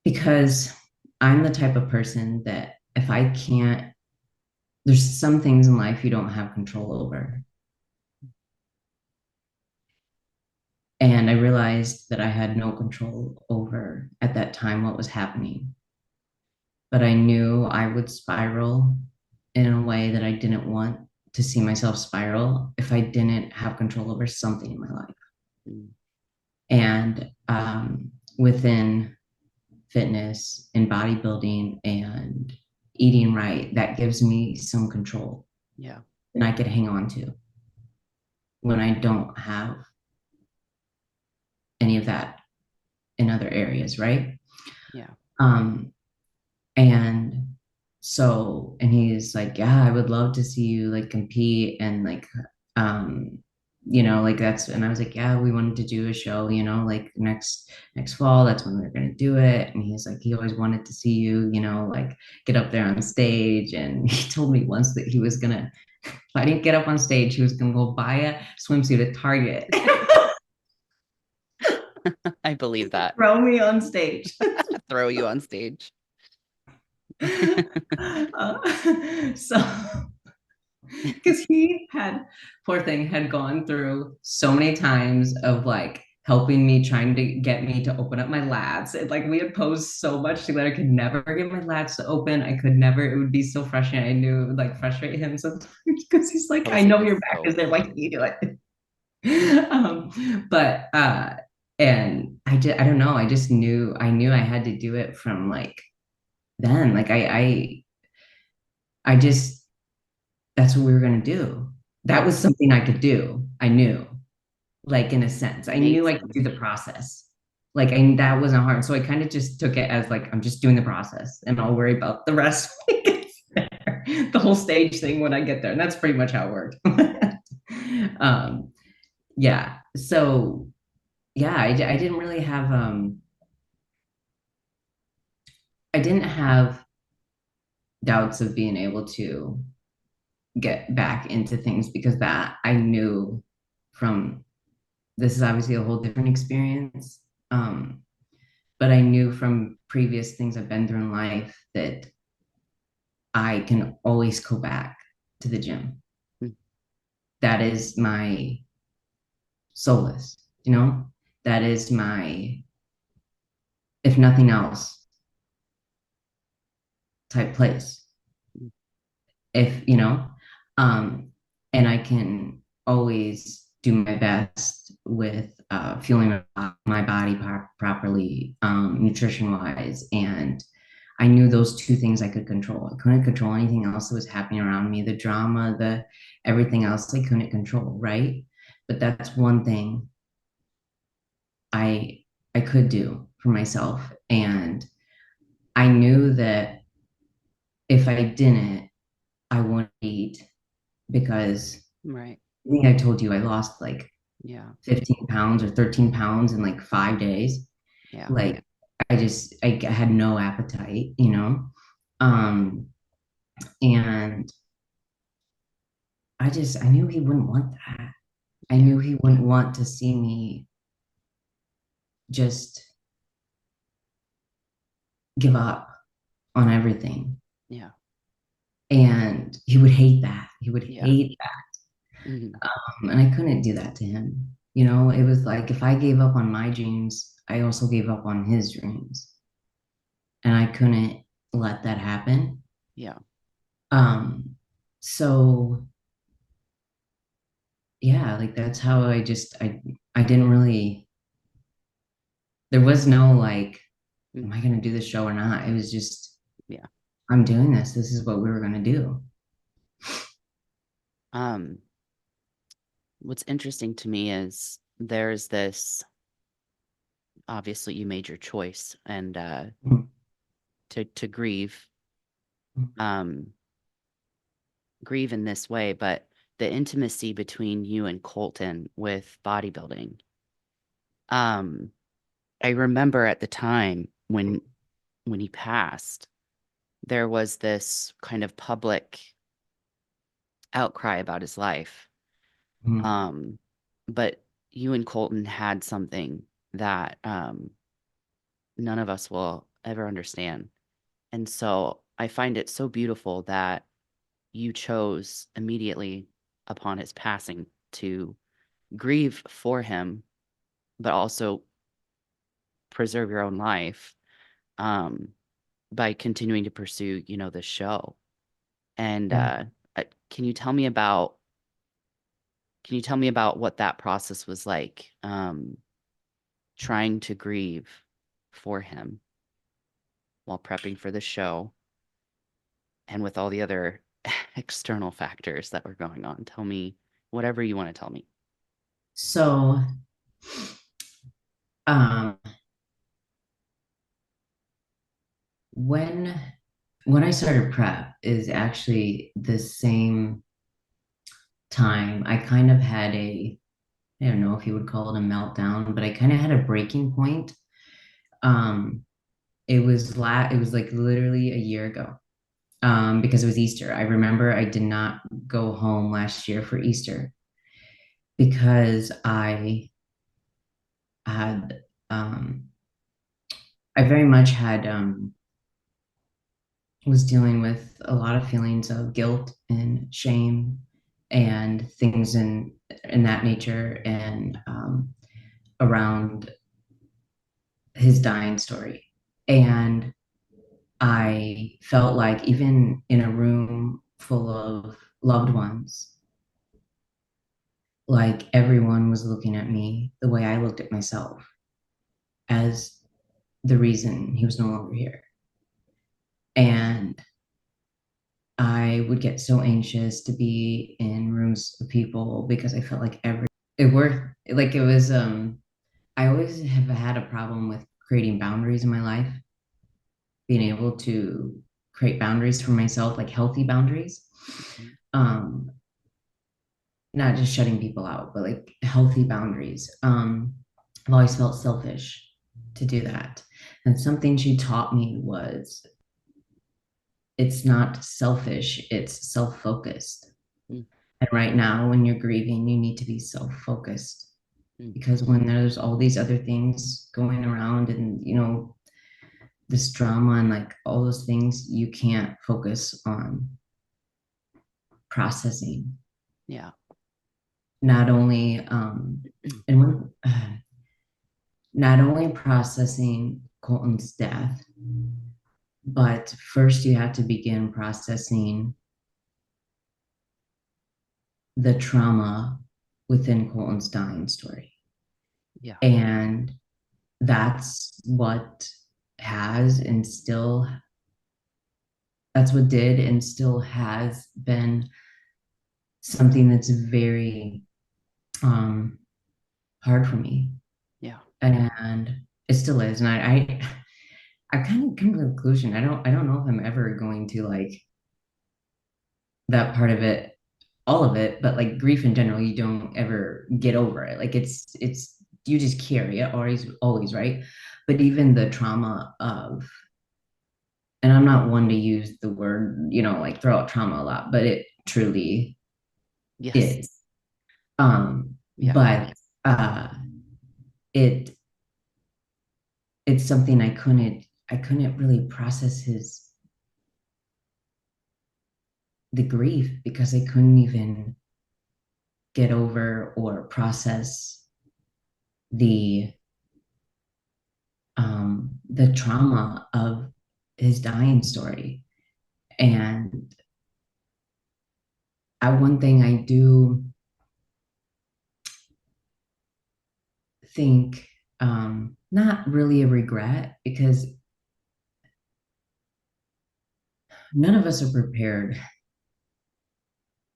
because I'm the type of person that if I can't, there's some things in life you don't have control over. And I realized that I had no control over at that time what was happening. But I knew I would spiral in a way that I didn't want to see myself spiral if I didn't have control over something in my life. Mm. And within fitness and bodybuilding and eating right, that gives me some control Yeah. and I could hang on to when I don't have any of that in other areas, right? Yeah. Um, and and he's like, yeah, I would love to see you like compete and like, um, like that's, and I was like, yeah, we wanted to do a show, like next fall, that's when we are going to do it. And he's like, he always wanted to see you, like get up there on stage. And he told me once that he was gonna, if I didn't get up on stage, he was gonna go buy a swimsuit at Target, I believe that. throw me on stage. Throw you on stage. So because he had, poor thing, had gone through so many times of like helping me, trying to get me to open up my lats. Like we had posed so much together, I could never get my lats to open. I could never, it would be so frustrating. I knew it would like frustrate him sometimes because he's like, I Posing know is your back is so there. Why can't you do it? But and I don't know, I knew I had to do it from like then. Like I just, that's what we were going to do. That yeah. was something I could do. I knew, like in a sense, I knew I could Amazing. do the process. That wasn't hard. So I kind of just took it as like, I'm just doing the process and I'll worry about the rest when it gets there. The whole stage thing when I get there. And that's pretty much how it worked. um, yeah. So yeah, I didn't really have, I didn't have doubts of being able to get back into things because that I knew from, this is obviously a whole different experience. But I knew from previous things I've been through in life that I can always go back to the gym. Mm. That is my solace, that is my, if nothing else, type place. Mm. If, um, and I can always do my best with fueling my body properly, nutrition wise. And I knew those two things I could control. I couldn't control anything else that was happening around me, the drama, the everything else I couldn't control, right? But that's one thing I I could do for myself. And I knew that if I didn't, I wouldn't eat because Right. I think I told you I lost like Yeah. 15 pounds or 13 pounds in like 5 days. Yeah. Like I had no appetite. Um, and I knew he wouldn't want that. I Yeah. knew he wouldn't want to see me just give up on everything. Yeah. And he would hate that. He would Yeah. hate that. Mhm. And I couldn't do that to him. It was like if I gave up on my dreams, I also gave up on his dreams. And I couldn't let that happen. Yeah. Um, so yeah, like that's how I didn't really, there was no like, Mm. am I gonna do this show or not? It was just, Yeah. I'm doing this. This is what we were gonna do. Um, what's interesting to me is there's this, obviously you made your choice and Mhm. to um grieve in this way, but the intimacy between you and Colton with bodybuilding. Um, I remember at the time when he passed, there was this kind of public outcry about his life. Mhm. Um, but you and Colton had something that none of us will ever understand. And so I find it so beautiful that you chose immediately upon his passing to grieve for him, but also preserve your own life um, by continuing to pursue, the show. And Yeah. uh, can you tell me about what that process was like? trying to grieve for him while prepping for the show and with all the other external factors that were going on. Tell me whatever you want to tell me. So, um, when I started prep is actually the same time I kind of had I don't know if you would call it a meltdown, but I kind of had a breaking point. Um, it was like literally a year ago. Because it was Easter. I remember I did not go home last year for Easter because had um I very much had was dealing with a lot of feelings of guilt and shame and things in that nature and around his dying story. And I felt like even in a room full of loved ones, like everyone was looking at me the way I looked at myself as the reason he was no longer here. And I would get so anxious to be in rooms of people because I felt like it worked like it was I always have had a problem with creating boundaries in my life, being able to create boundaries for myself, like healthy boundaries. Mhm. Um, Not just shutting people out, but like healthy boundaries. I've always felt selfish to do that. And something she taught me was it's not selfish, it's self focused. Mm, And right now, when you're grieving, you need to be self focused mm. because when there's all these other things going around and, this drama and like all those things, you can't focus on processing. Yeah. Not only, and when, not only processing Colton's death, but first you have to begin processing the trauma within Colton's dying story. Yeah. And that's what has and still, that's what did and still has been something that's very um, hard for me. Yeah. And it still is. And I kind of come to the conclusion, I don't know if I'm ever going to like that part of it, all of it, but like grief in general, you don't ever get over it. Like you just carry it always, right? But even the trauma of, and I'm not one to use the word, like throw out trauma a lot, but it truly Yes. is. Yeah. But it it's something I couldn't really process the grief because I couldn't even get over or process the the trauma of his dying story. And one thing I do think, not really a regret, because none of us are prepared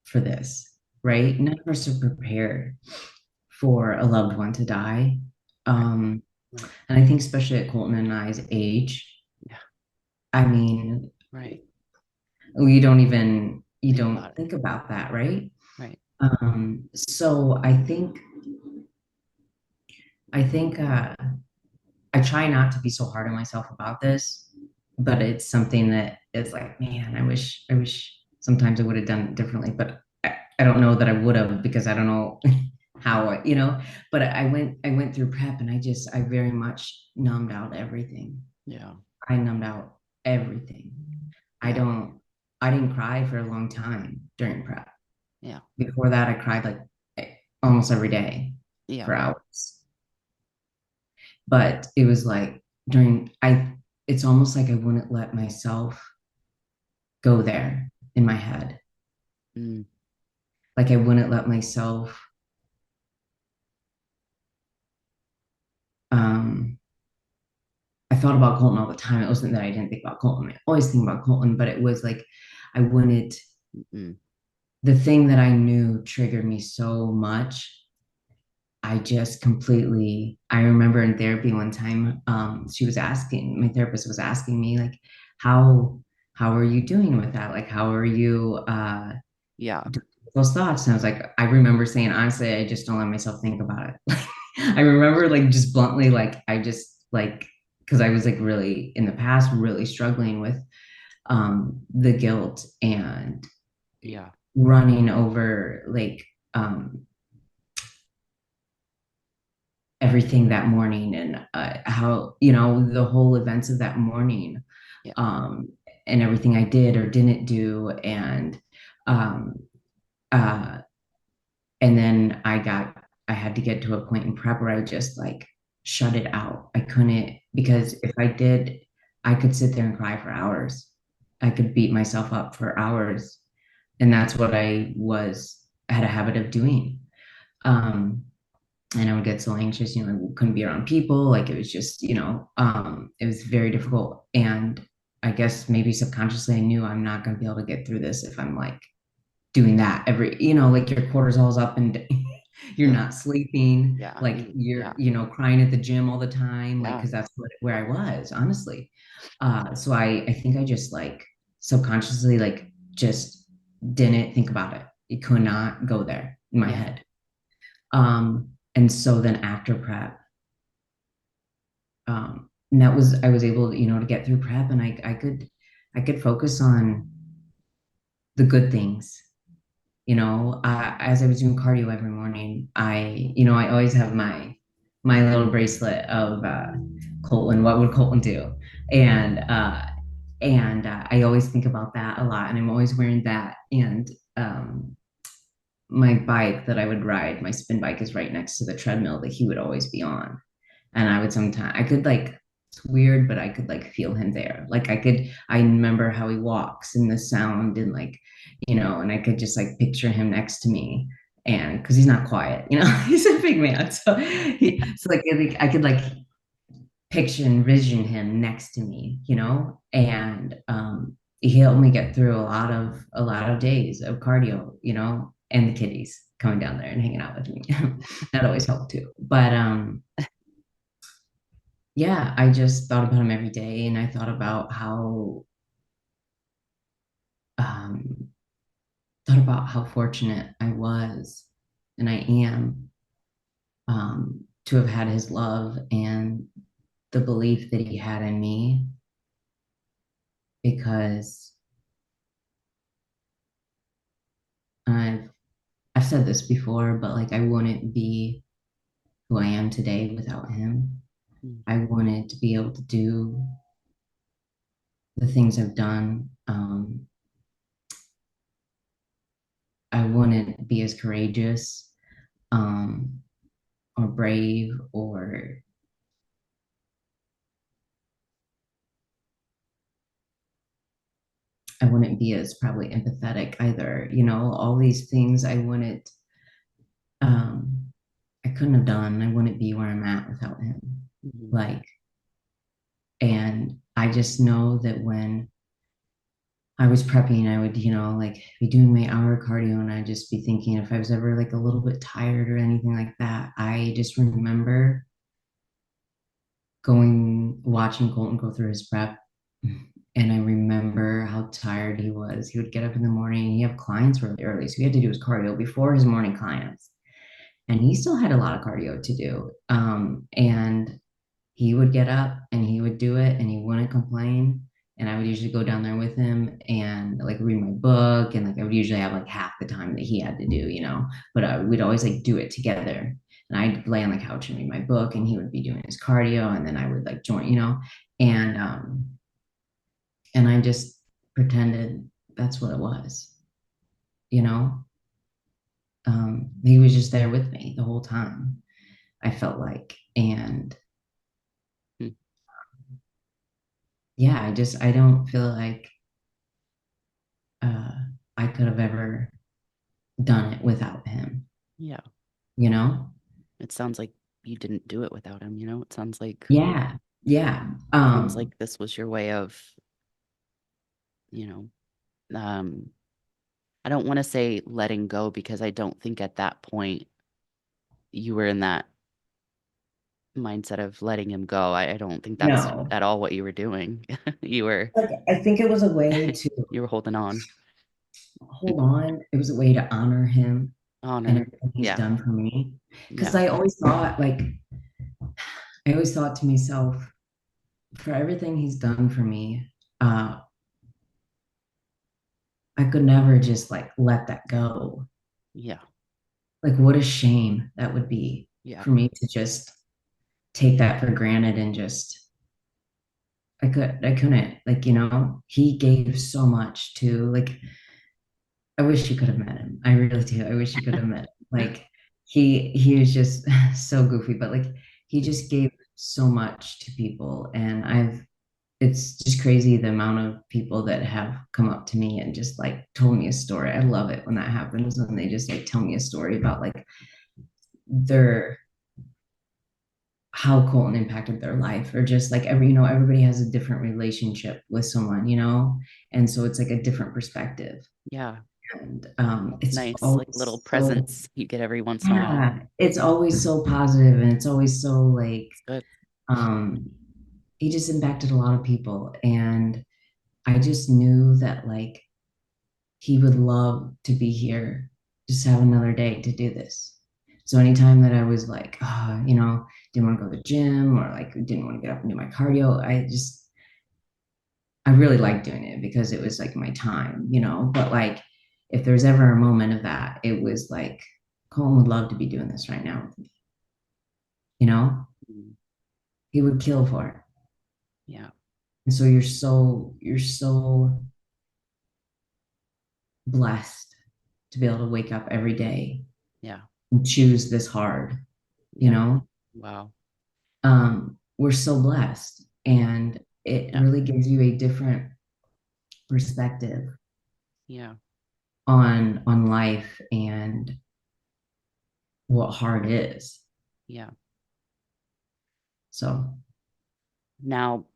for this, right? None of us are prepared for a loved one to die. Right. Um, Right. and I think, especially at Colton and I's age, Yeah. I mean, Right. you Think don't about it. think about that, right? Right. So I think I try not to be so hard on myself about this, but it's something that is like, man, I wish sometimes I would have done it differently, but I don't know that I would have because I don't know how but I went through prep and I very much numbed out everything. Yeah. I numbed out everything. I Yeah. don't, I didn't cry for a long time during prep. Yeah. Before that, I cried like almost every day Yeah. for hours. But it was like it's almost like I wouldn't let myself go there in my head. Mm, Like I wouldn't let myself um, I thought about Colton all the time. It wasn't that I didn't think about Colton. I always think about Colton, but it was like I wanted Mm-mm. the thing that I knew triggered me so much. I just completely, I remember in therapy one time, she was asking, my therapist was asking me, like, how, how are you doing with that? Like, how are you, Yeah. doing those thoughts? And I was like, I remember saying, honestly, I just don't let myself think about it. I remember like just bluntly, like, I just like, because I was like really in the past, really struggling with the guilt and Yeah. running over like um, everything that morning and how, you know, the whole events of that morning Yeah. um, and everything I did or didn't do. Um, uh, and then I had to get to a point in prep where I just like shut it out. I couldn't, Yeah. because if I did, I could sit there and cry for hours. I could beat myself up for hours. And that's what I had a habit of doing. Um, and I would get so anxious, you know, I couldn't be around people. Like it was just, you know, it was very difficult. And I guess maybe subconsciously I knew I'm not going to be able to get through this if I'm like doing that every, you know, like your cortisol's up and you're Yeah. not sleeping, Yeah. like You, you're, yeah. you know, crying at the gym all the time, like, Yeah. cause that's where I was, honestly. So I think I just like subconsciously, like, just didn't think about it. It could not go there in my Yeah. head. And so then after prep, and that was, I was able to, you know, to get through prep and I could focus on the good things. You know, as I was doing cardio every morning, you know, I always have my little bracelet of Colton. What would Colton do? And I always think about that a lot, and I'm always wearing that. And my bike that I would ride, my spin bike, is right next to the treadmill that he would always be on. And I would sometimes, I could like, it's weird, but I could like feel him there. Like I remember how he walks and the sound and like, you know, and I could just like picture him next to me. And because he's not quiet, you know, he's a big man. So like I could like picture and vision him next to me, you know, and he helped me get through a lot of days of cardio, you know, and the kitties coming down there and hanging out with me. That always helped too. But yeah, I just thought about him every day, and I um, thought about how fortunate I was, and I am, to have had his love and the belief that he had in me, because I've I've said this before, but like I wouldn't be who I am today without him. Mm. I wanted to be able to do the things I've done. I wouldn't be as courageous, um, or brave, or I wouldn't be as probably empathetic either. You know, all these things um, I couldn't have done. I wouldn't be where I'm at without him. Mhm. Like, and I just know that when I was prepping, I would, you know, like be doing my hour cardio and I'd just be thinking if I was ever like a little bit tired or anything like that. I just remember watching Colton go through his prep. And I remember how tired he was. He would get up in the morning and he had clients really early. So he had to do his cardio before his morning clients. And he still had a lot of cardio to do. And he would get up and he would do it and he wouldn't complain. And I would usually go down there with him and like read my book. And like I would usually have like half the time that he had to do, you know, but we'd always like do it together. And I'd lay on the couch and read my book and he would be doing his cardio and then I would like join, you know, and I just pretended that's what it was, you know. He was just there with me the whole time, I felt like. And Mm. yeah, I don't feel like uh, I could have ever done it without him, Yeah. you know? It sounds like you didn't do it without him, you know? Yeah. Yeah. Sounds like this was your way of, you know, I don't want to say letting go because I don't think at that point you were in that mindset of letting him go. I don't think that's No. at all what you were doing. You were Like I think it was a way to you were holding on. hold on. It was a way to honor him and Honor. everything he's Yeah. done for me. Because Yeah. I always thought to myself, for everything he's done for me, I could never just like let that go. Yeah. Like, what a shame that would be Yeah. for me to just take that for granted and just I couldn't like, he gave so much to like I wish you could have met him. I really do. I wish you could have met him. Like he was just so goofy, but like he just gave so much to people. And it's just crazy the amount of people that have come up to me and just like told me a story. I love it when that happens, when they just like tell me a story about like their how Colton impacted their life, or just like everybody has a different relationship with someone, and so it's like a different perspective. Yeah. And It's it's nice, like little always so, presents you get every once in a while. yeah, it's always so positive, and it's always so like It's good. um he just impacted a lot of people. And I just knew that like he would love to be here, just have another day to do this. So anytime that I was like, didn't want to go to the gym, or like didn't want to get up and do my cardio, I really liked doing it because it was like my time. But like if there's ever a moment of that, it was like Colin would love to be doing this right now with me, you know? Mm. He would kill for it. Yeah. And so you're so blessed to be able to wake up every day Yeah. and choose this hard, you Yeah. know? Wow. We're so blessed, and it Yeah. really gives you a different perspective Yeah. on life and what hard is. Yeah. So Now,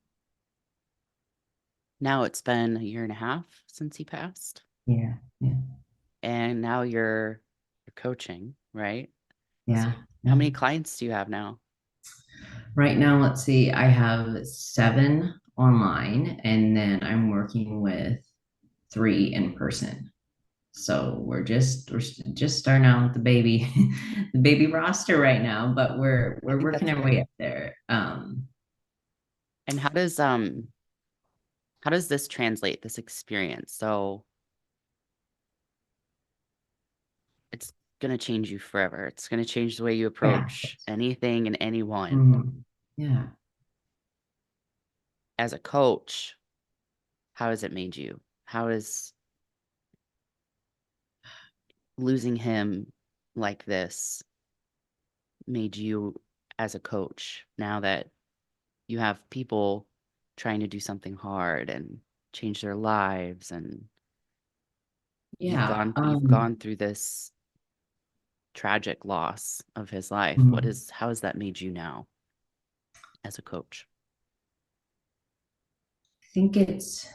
now it's been a year and a half since he passed, yeah, yeah, and now you're coaching, right? So, yeah, how yeah. many clients do you have now? Right now, let's see, I have 7 online, and then I'm working with 3 in person. So we're just starting out with the baby the baby roster right now, but we're I we're think working that's our way great. up there. And how does this translate this experience? So it's gonna change you forever. It's gonna change the way you Yeah. approach anything and anyone. Mhm. Yeah. As a coach, how has it made you? How has losing him like this made you as a coach now that you have people trying to do something hard and change their lives and Yeah. you've gone through this tragic loss of his life. Mhm. How has that made you now as a coach? I think it's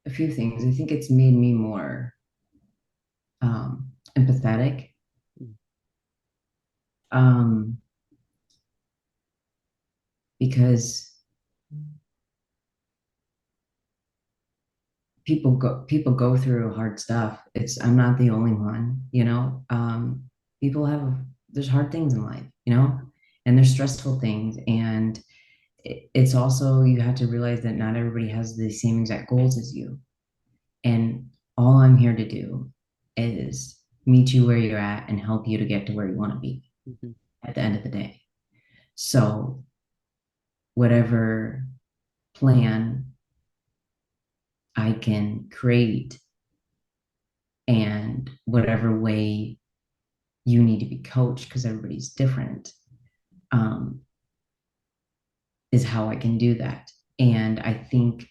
a few things. I think it's made me more empathetic, Mm. um, because people go through hard stuff. I'm not the only one. People have there's hard things in life, and there's stressful things, and it's also you have to realize that not everybody has the same exact goals as you. And all I'm here to do is meet you where you're at and help you to get to where you want to be Mhm. at the end of the day. So whatever plan I can create, and whatever way you need to be coached, because everybody's different, um, is how I can do that. And I think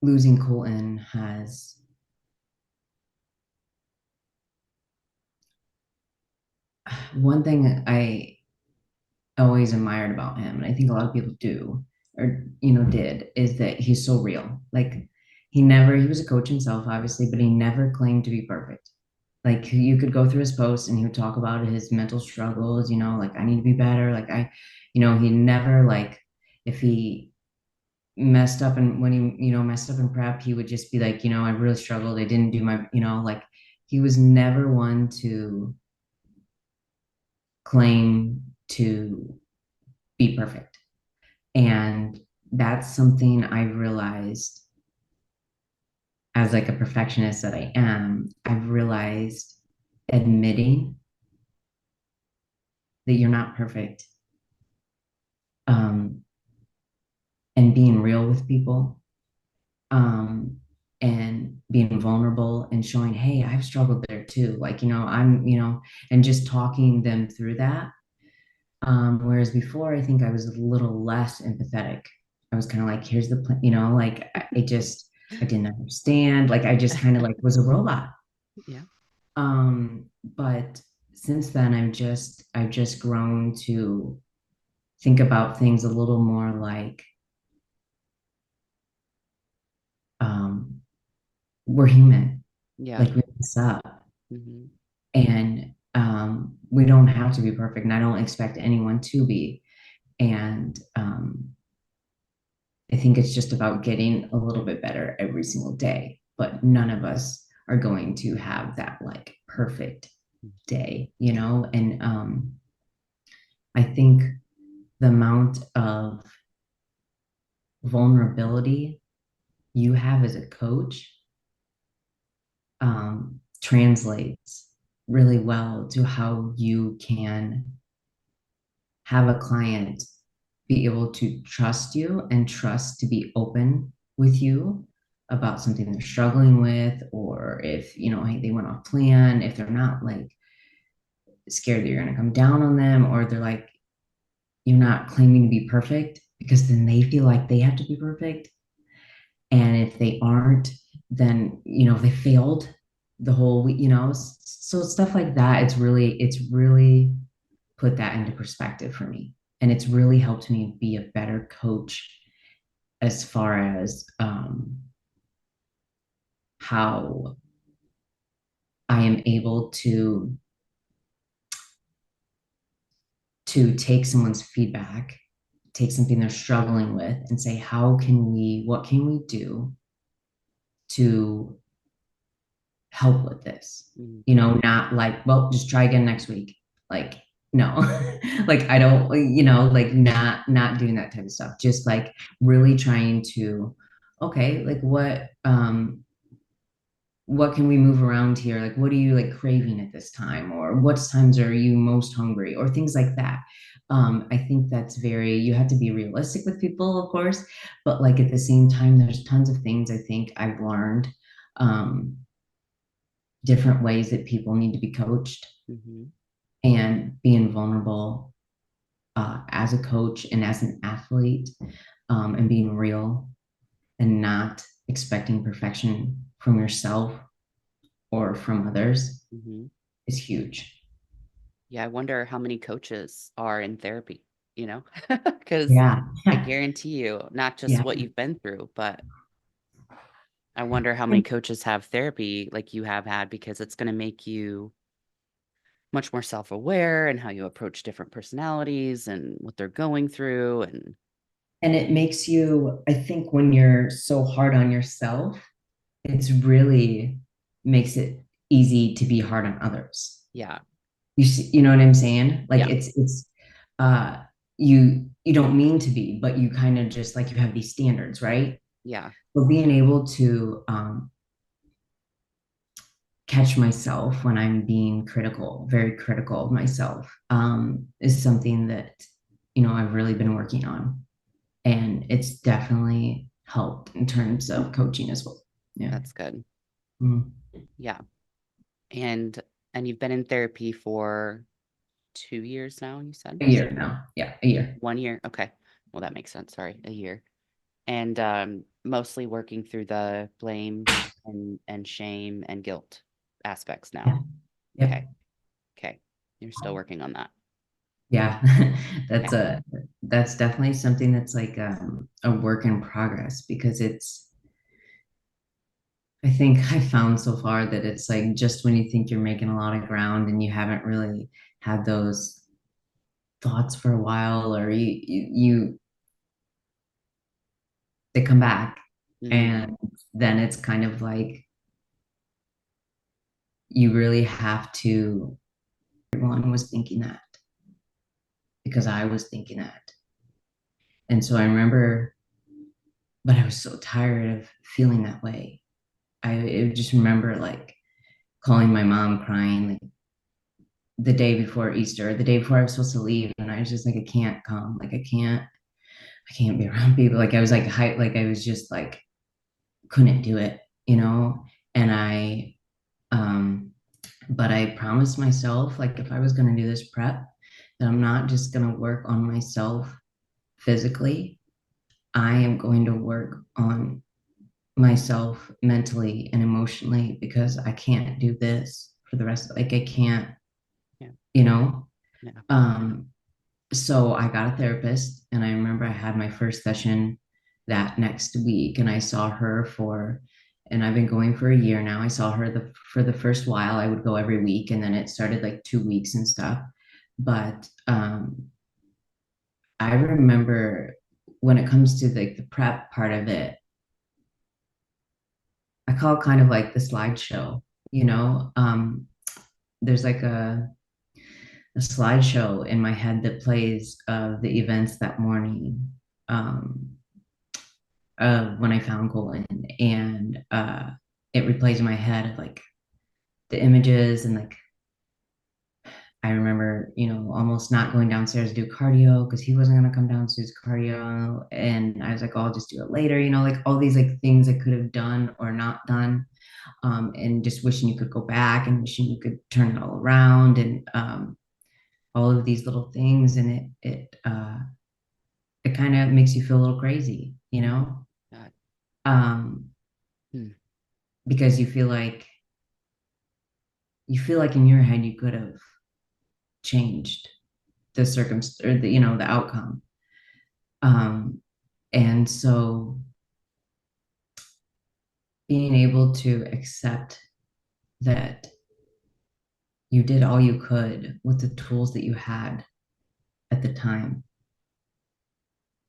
losing Colton has one thing I always admired about him, and I think a lot of people do, or did, is that he's so real. Like he was a coach himself, obviously, but he never claimed to be perfect. Like you could go through his posts and he would talk about his mental struggles, like I need to be better. He never like if he messed up and when he, messed up in prep, he would just be like, I really struggled. I didn't do my, like he was never one to claim to be perfect. And that's something I realized as like a perfectionist that I am. I've realized admitting that you're not perfect, um, and being real with people, and being vulnerable and showing, hey, I've struggled there too. Like, and just talking them through that. Whereas before, I think I was a little less empathetic. I was kind of like, here's the plan, like I didn't understand. Like I just kind of like was a robot. Yeah. But since then, I've just grown to think about things a little more like, um, we're human, Yeah. like we mess up, Hmm. and we don't have to be perfect, and I don't expect anyone to be. And I think it's just about getting a little bit better every single day. But none of us are going to have that like perfect day, And I think the amount of vulnerability you have as a coach translates really well to how you can have a client be able to trust you and trust to be open with you about something they're struggling with, or if hey, they went off plan, if they're not like scared that you're going to come down on them, or they're like you're not claiming to be perfect, because then they feel like they have to be perfect. And if they aren't, then they failed the whole week, so stuff like that. It's really put that into perspective for me, and it's really helped me be a better coach as far as how I am able to take someone's feedback, take something they're struggling with, and say, what can we do to help with this? Hmm. Not like, well, just try again next week. Like, no, like I don't, like not doing that type of stuff. Just like really trying to, okay, like what can we move around here? Like, what are you like craving at this time? Or what times are you most hungry? Or things like that. I think you have to be realistic with people, of course, but like at the same time, there's tons of things I think I've learned, um, different ways that people need to be coached, Hmm. and being vulnerable, as a coach and as an athlete, and being real and not expecting perfection from yourself or from others Hmm. is huge. Yeah. I wonder how many coaches are in therapy, because Yeah. I guarantee you, not just Yeah. what you've been through, but I wonder how many coaches have therapy like you have had, because it's going to make you much more self-aware and how you approach different personalities and what they're going through. And And it makes you, I think, when you're so hard on yourself, it's really makes it easy to be hard on others. yeah, You know what I'm saying? Like yeah, uh you don't mean to be, but you kind of just like you have these standards, right? yeah, But being able to catch myself when I'm being critical, very critical of myself, is something that I've really been working on, and it's definitely helped in terms of coaching as well. Yeah. that's good. Mm. Yeah. And you've been in therapy for 2 years now, you said? A year now. Yeah, a year. 1 year? Okay. Well, that makes sense. Sorry, a year. And mostly working through the blame and shame and guilt aspects Yeah. now. Okay. Yep. Okay. You're still working on that. Yeah, that's Okay. a that's definitely something that's like a work in progress because I think I found so far that it's like just when you think you're making a lot of ground and you haven't really had those thoughts for a while, or they come back, Mm, and then it's kind of like you really have to. Everyone was thinking that because I was thinking that, and so I remember, but I was so tired of feeling that way. I just remember like calling my mom crying like the day before Easter, the day before I was supposed to leave, and I was just like, I can't come, like I can't be around people. Like I was like like I was just like couldn't do it, you know. And um, but I promised myself like if I was gonna do this prep, that I'm not just gonna work on myself physically. I am going to work on myself mentally and emotionally because I can't do this for the rest of like I can't, yeah. you know. Yeah. Um, so I got a therapist, and I remember I had my first session that next week, and I saw her for, and I've been going for a year now. I saw her for the first while. I would go every week, and then it started like 2 weeks and stuff. But I remember when it comes to like the prep part of it, I call it kind of like the slideshow, you know. There's like a slideshow in my head that plays of the events that morning. Um, when I found Colton, and it replays in my head of like the images and like I remember, you know, almost not going downstairs to do cardio because he wasn't gonna come downstairs to do cardio, and I was like, oh, I'll just do it later, you know, like all these like things I could have done or not done, and just wishing you could go back and wishing you could turn it all around, and all of these little things, and it kind of makes you feel a little crazy, you know, God. um, Hmm. because you feel like in your head you could have changed the circumstance or the, you know, the outcome. um and so being able to accept that you did all you could with the tools that you had at the time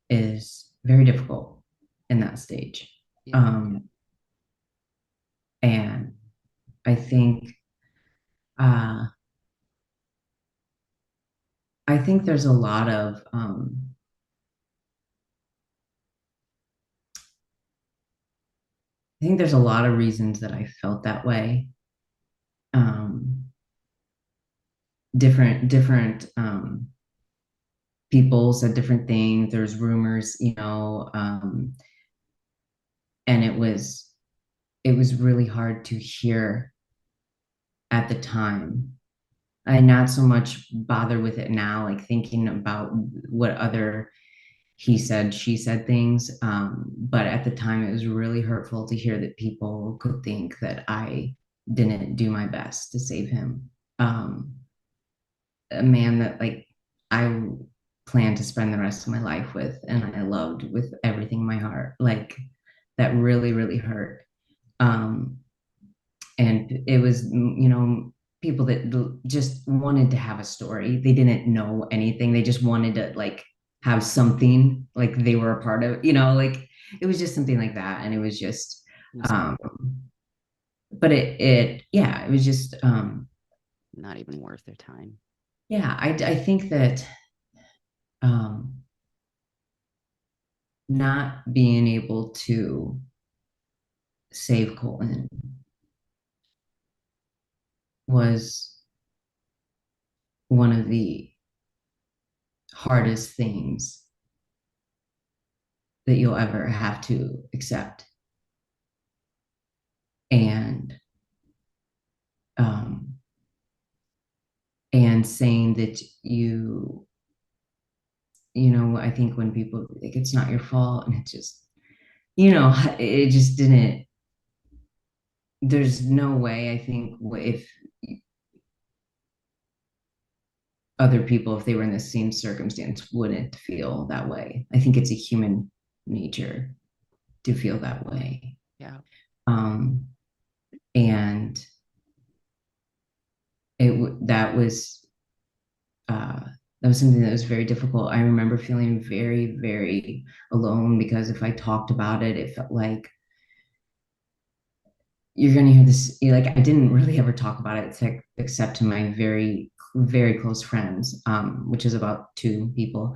is very difficult in that stage. Yeah. And I think uh I think there's a lot of I think there's a lot of reasons that I felt that way. um different people said different things. There's rumors, you know, and it was really hard to hear at the time. I not so much bother with it now, like thinking about what other he said, she said things. But at the time, it was really hurtful to hear that people could think that I didn't do my best to save him. Um, a man that like I planned to spend the rest of my life with and I loved with everything in my heart. Like that really, really hurt. Um, and it was, you know, people that just wanted to have a story. They didn't know anything. They just wanted to like have something like they were a part of, you know, like it was just something like that. And it was just, It's um, but yeah, it was just, not even worth their time. yeah, I think that, um, not being able to save Colton was one of the hardest things that you'll ever have to accept. And um, and saying that you know, I think when people like it's not your fault and it just, you know, it just didn't, there's no way I think if other people, if they were in the same circumstance, wouldn't feel that way. I think it's a human nature to feel that way. Yeah. Um, and uh, that was something that was very difficult. I remember feeling very, very alone because if I talked about it, it felt like you're going to hear this. Like I didn't really ever talk about it except to my very, very close friends, which is about two people.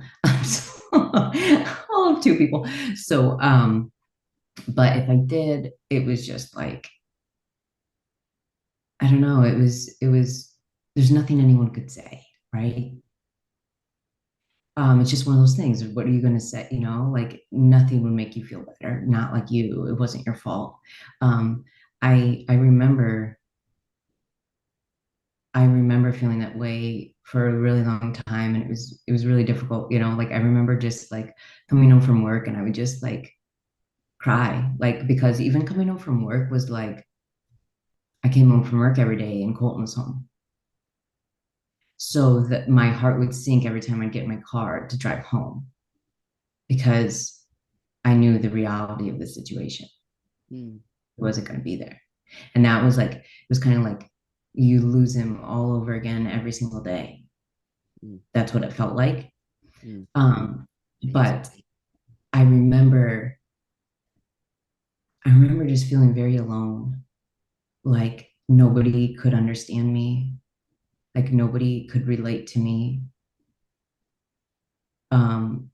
All of two people. So, but if I did, it was just like, I don't know, there's nothing anyone could say, right? It's just one of those things. What are you going to say? Like nothing would make you feel better. Not like you. It wasn't your fault. Um, I remember feeling that way for a really long time, and it was really difficult. Like I remember just like coming home from work, and I would just like cry, like because even coming home from work was like I came home from work every day, and Colton was home, so that my heart would sink every time I'd get in my car to drive home because I knew the reality of the situation. Mm. It wasn't going to be there. And that was like, it was kind of like you lose him all over again every single day. Mm. That's what it felt like. Mm. Um, Jeez. but I remember, I remember just feeling very alone, like nobody could understand me, like nobody could relate to me. Um,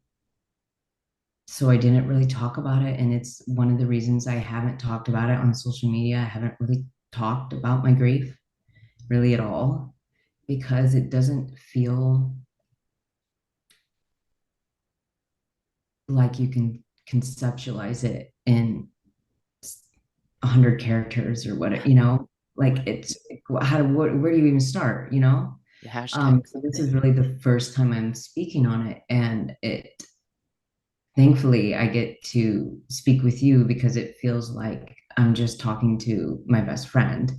so I didn't really talk about it. And it's one of the reasons I haven't talked about it on social media. I haven't really talked about my grief really at all because it doesn't feel like you can conceptualize it in 100 characters or what, like Right. it's where do you even start, You hashtag so this something. is really the first time I'm speaking on it, and thankfully I get to speak with you because it feels like I'm just talking to my best friend,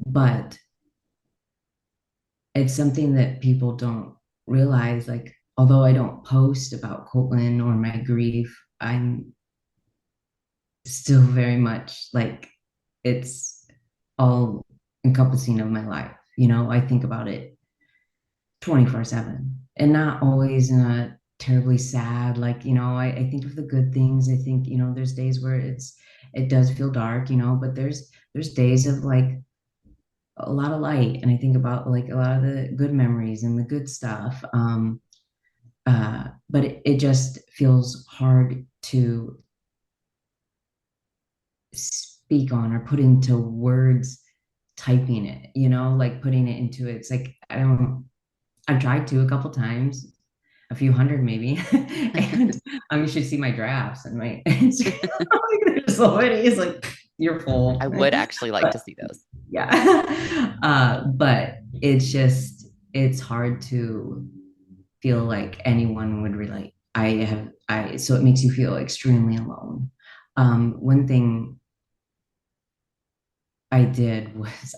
but it's something that people don't realize. Like, although I don't post about Colton or my grief, I'm still very much like it's all encompassing of my life. I think about it 24/7 and not always in a terribly sad, like, I think of the good things. I think, there's days where it does feel dark, but there's days of like a lot of light. And I think about like a lot of the good memories and the good stuff. But it just feels hard to speak on or put into words, typing it, like putting it into it. It's like I've tried to a couple times, a few hundred maybe. And you should see my drafts and my Instagram. There's so many. It's like you're full. I would actually like to But see those. yeah. But it's hard to feel like anyone would relate. So it makes you feel extremely alone. One thing I did was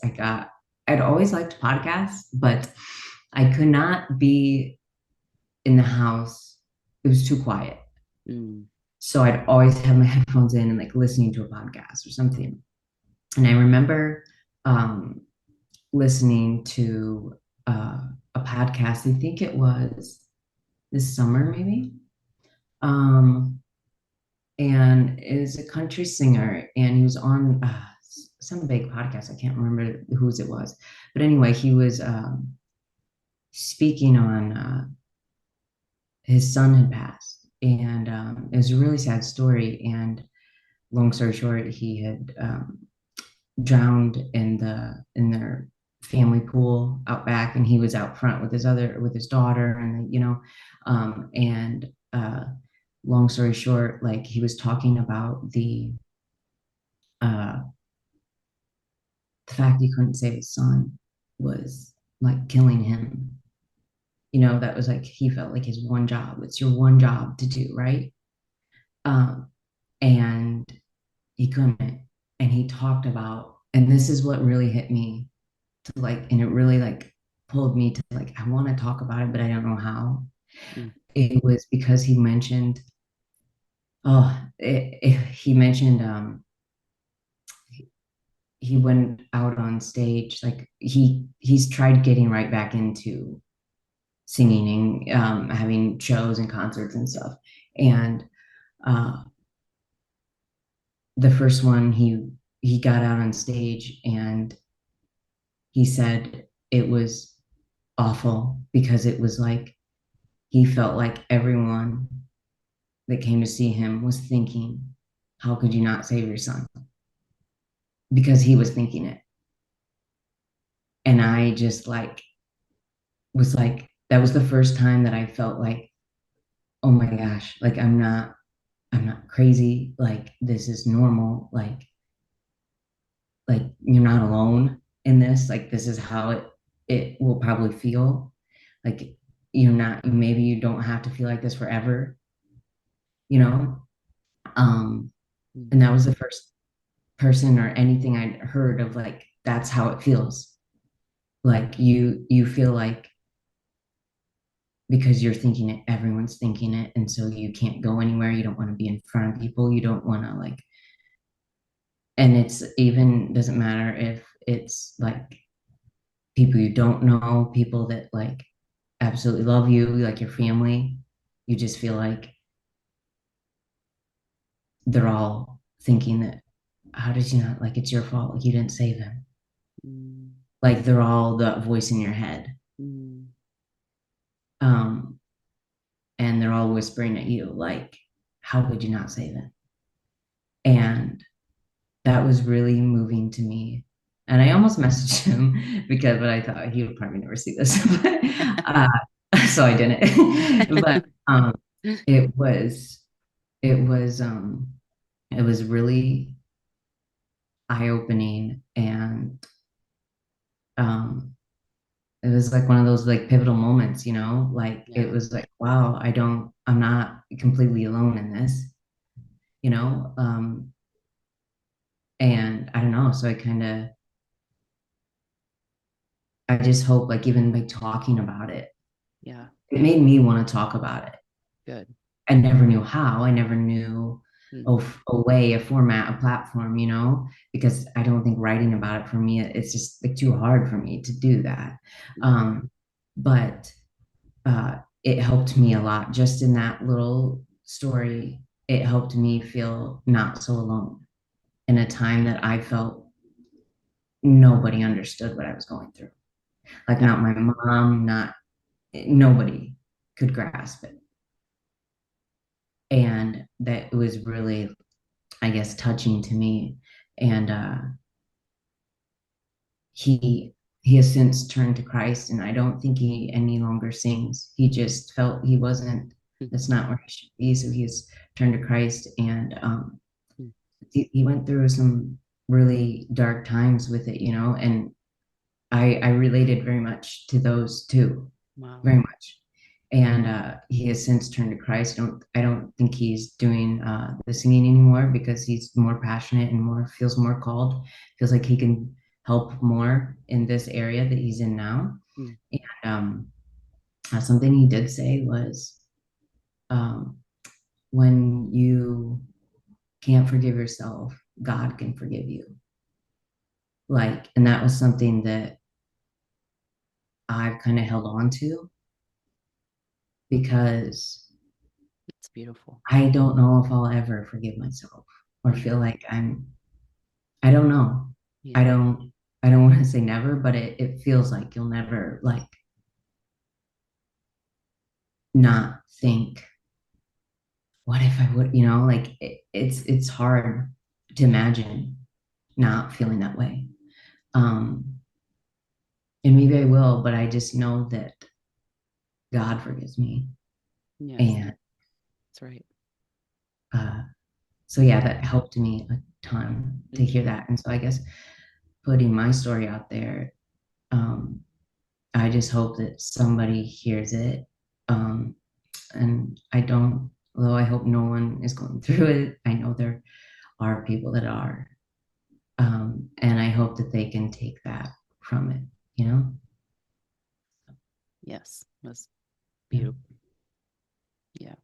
I'd always liked podcasts, but I could not be in the house. It was too quiet. Mm. So I'd always have my headphones in and like listening to a podcast or something. And I remember um, listening to a podcast. I think it was this summer, maybe. Um, and is a country singer, and he was on some big podcast. I can't remember whose it was, but anyway, he was speaking on his son had passed, and it was a really sad story. And long story short, he had drowned in their family pool out back, and he was out front with his daughter, and and long story short, like he was talking about uh, the fact he couldn't save his son was like killing him. That was like he felt like his one job. It's your one job to do, right? Um, and he couldn't. And he talked about, and this is what really hit me to like, and it really like pulled me to like, I want to talk about it, but I don't know how. Mm. It was because he mentioned, he mentioned, he went out on stage, like he's tried getting right back into singing, having shows and concerts and stuff. And uh, the first one, he got out on stage and he said it was awful because it was like he felt like everyone that came to see him was thinking, how could you not save your son? Because he was thinking it. And I just like was like, that was the first time that I felt like, oh my gosh, like I'm not crazy. Like this is normal. Like you're not alone in this. Like this is how it will probably feel. Like you're not, maybe you don't have to feel like this forever, you know? Um, Mm. and that was the first person or anything I'd heard of like that's how it feels. Like you feel like because you're thinking it, everyone's thinking it, and so you can't go anywhere. You don't want to be in front of people. You don't want to like, and it's even doesn't matter if it's like people you don't know, people that like absolutely love you, like your family. You just feel like they're all thinking that how did you not like it's your fault, like you didn't save him. Mm. Like they're all the voice in your head. Mm. Um, and they're all whispering at you, like, how could you not save him? And that was really moving to me. And I almost messaged him because, but I thought he would probably never see this. But, so I didn't. But it was, it was, it was really eye-opening, and um, it was like one of those like pivotal moments, you know, like it Yeah. was like, wow, I'm not completely alone in this, you know. And I don't know, so I just hope like even by talking about it, Yeah. it made me want to talk about it. Good. I never knew how. I never knew Mm. a way, a format, a platform, you know, because I don't think writing about it for me, it's just like too hard for me to do that. Mm. Um, but it helped me a lot just in that little story. It helped me feel not so alone in a time that I felt nobody understood what I was going through. Like Yeah. not my mom, not nobody could grasp it. And that was really, I guess, touching to me. And he has since turned to Christ, and I don't think he any longer sings. He just felt he wasn't, Mm. that's not where he should be. So he's turned to Christ, and Mm. he went through some really dark times with it, you know, and I related very much to those too, Wow. very much. And he has since turned to Christ. I don't think he's doing the singing anymore because he's more passionate and more feels more called. Feels like he can help more in this area that he's in now. Mm. And something he did say was, um, when you can't forgive yourself, God can forgive you. Like, and that was something that I've kind of held on to because It's beautiful. I don't know if I'll ever forgive myself or Mm. feel like I don't know. I Yeah. don't, I don't want to say never, but it feels like you'll never like not think, what if I would, you know, like it's hard to imagine not feeling that way. Um, and maybe I will, but I just know that God forgives me. Yes. And That's right. uh, so yeah, that helped me a ton to Mm. hear that. And so I guess putting my story out there, um, I just hope that somebody hears it. Um, and I don't, although I hope no one is going through it, I know there are people that are. And I hope that they can take that from it, you know? Yes, it was Yeah. beautiful. Yeah,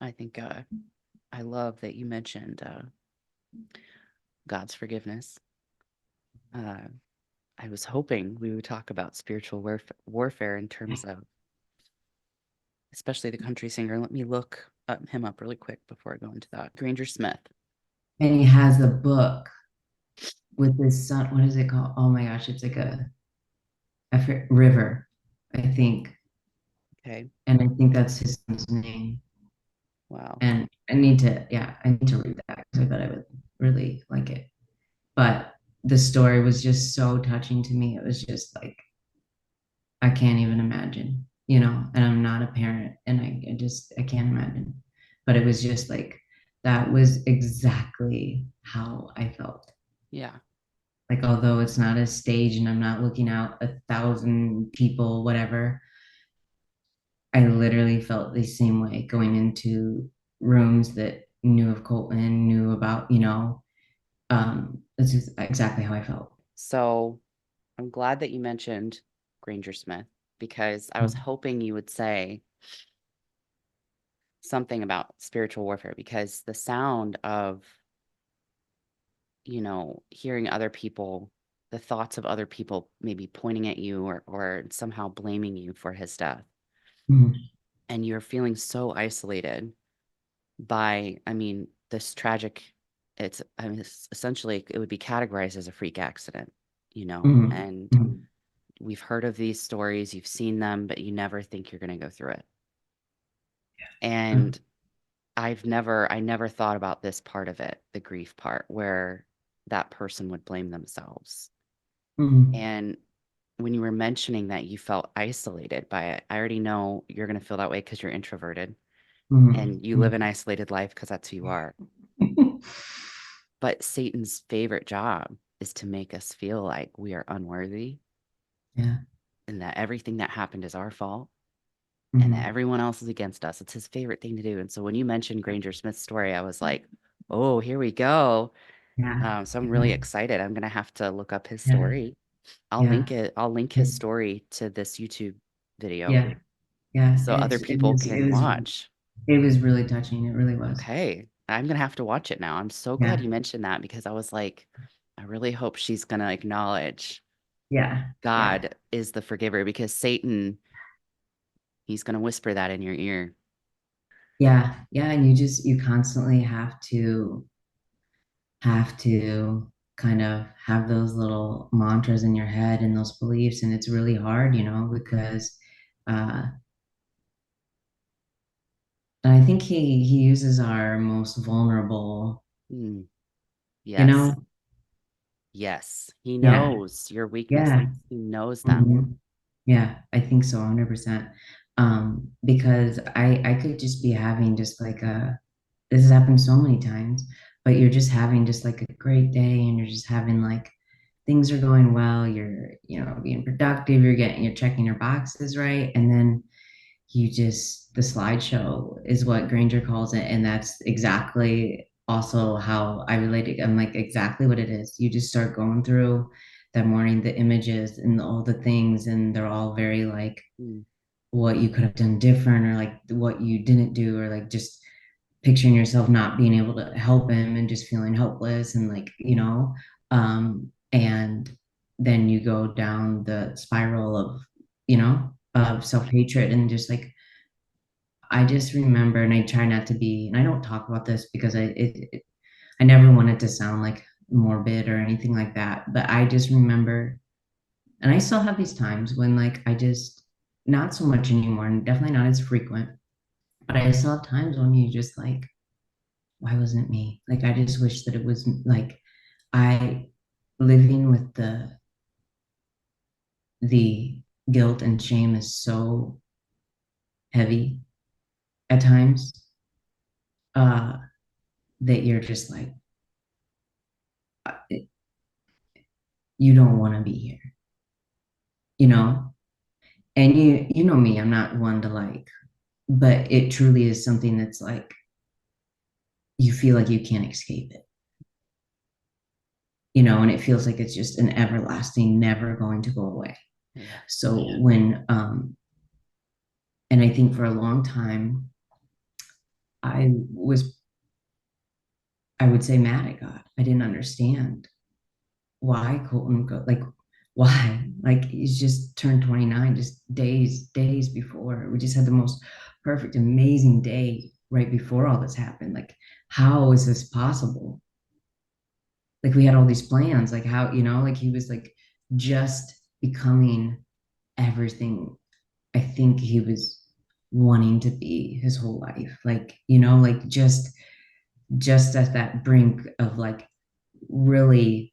I think I love that you mentioned God's forgiveness. Uh, I was hoping we would talk about spiritual warfare in terms of, especially the country singer. Let me look him up really quick before I go into that. Granger Smith. And he has a book with his son. What is it called? Oh my gosh, it's like river, I think. Okay. And I think that's his son's name. Wow. And I need to read that because I bet I would really like it. But the story was just so touching to me. It was just like, I can't even imagine, and I'm not a parent and I can't imagine. But it was just like, that was exactly how I felt. Yeah. Like, although it's not a stage and I'm not looking out 1,000 people, whatever, I literally felt the same way going into rooms that knew of Colton, knew about, this is exactly how I felt. So I'm glad that you mentioned Granger Smith because I was hoping you would say something about spiritual warfare because the sound of, hearing other people, the thoughts of other people maybe pointing at you or somehow blaming you for his death. Mhm, And you're feeling so isolated by, I mean, this tragic, essentially, it would be categorized as a freak accident, mhm, and mhm, we've heard of these stories, you've seen them, but you never think you're going to go through it. mhm, And I never thought about this part of it, the grief part, where that person would blame themselves. mhm, And when you were mentioning that you felt isolated by it, I already know you're going to feel that way because you're introverted mhm, and you live mhm. an isolated life because that's who you are. But Satan's favorite job is to make us feel like we are unworthy Yeah. and that everything that happened is our fault and that Mhm. everyone else is against us. It's his favorite thing to do. And so when you mentioned Granger Smith's story, I was like, oh, here we go. Yeah. So I'm really Yeah. excited. I'm gonna have to look up his Yeah. story. I'll link Yeah. it. I'll link his story to this YouTube video Yeah. Yeah. so other It people was it can was watch. it was really touching. It really was. Okay. I'm gonna have to watch it now. I'm so glad Yeah. you mentioned that because I was like, I really hope she's gonna acknowledge Yeah. Yeah. God is the forgiver because Satan, he's gonna whisper that in your ear. Yeah. Yeah. And you constantly have to kind of have those little mantras in your head and those beliefs. And it's really hard, because uh and I think he uses our most vulnerable, Mm, you yes. know? Yes. He Yeah. knows your weaknesses. Yeah. He knows them. Mhm. Yeah, I think so, 100%. Because I could just be having just like this has happened so many times, but you're just having just like a great day and you're just having like things are going well, you're, being productive, you're checking your boxes right, and then the slideshow is what Granger calls it, and that's exactly also how I relate it. I'm like, exactly what it is. You just start going through that morning, the images and all the things, and they're all very like Mm, what you could have done different, or like what you didn't do, or like just picturing yourself not being able to help him and just feeling helpless and like, and then you go down the spiral of, self-hatred and just like, I just remember, and I try not to be, and I don't talk about this because I never want it to sound like morbid or anything like that. But I just remember, and I still have these times when like I just, not so much anymore, and definitely not as frequent, but I still have times when you just like, why wasn't it me? Like I just wish that it was like I living with the guilt and shame is so heavy at times, uh, that you're just like, you don't want to be here, you know? And you know me, I'm not one to like, but it truly is something that's like you feel like you can't escape it, and it feels like it's just an everlasting, never going to go away. yeah. So when And I think for a long time, I was, I would say, mad at God. I didn't understand why Colton go like why like he's just turned 29 just days before. We just had the most perfect amazing day right before all this happened. Like, how is this possible? Like, we had all these plans, like how, like he was like just becoming everything I think he was wanting to be his whole life. Like, like just at that brink of like really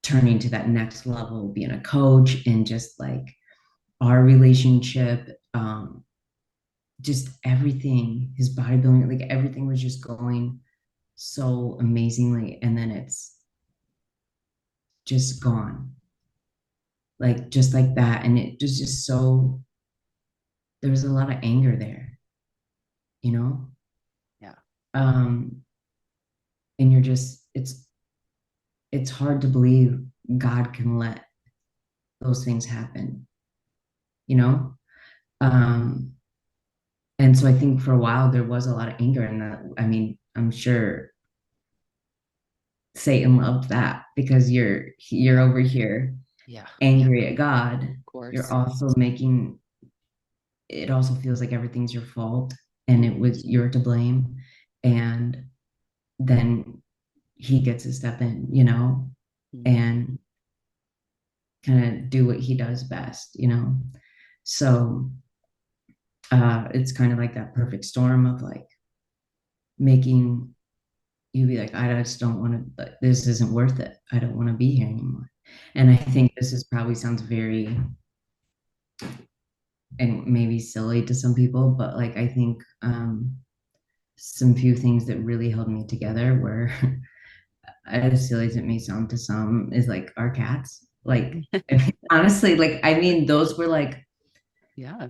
turning to that next level, being a coach, and just like our relationship, just everything, his bodybuilding, like everything was just going so amazingly. And then it's just gone, like just like that. And it was just so, there was a lot of anger there, you know? Yeah. Um, and you're just, it's hard to believe God can let those things happen, you know? Um, And so I think for a while there was a lot of anger in that. I mean, I'm sure Satan loved that because you're Yeah. over here Yeah. angry at God. Of You're course. also making it also feels like everything's your fault and it Mhm. was you're to blame. And then he gets to step in, Mhm. and kind of do what he does best. So it's kind of like that perfect storm of like making you'd be like, I just don't want to, this isn't worth it. I don't want to be here anymore. And I think this is probably sounds very and maybe silly to some people, but like I think some few things that really held me together were as silly as it may sound to some, is like our cats. Like honestly, like I mean, those were like Yeah.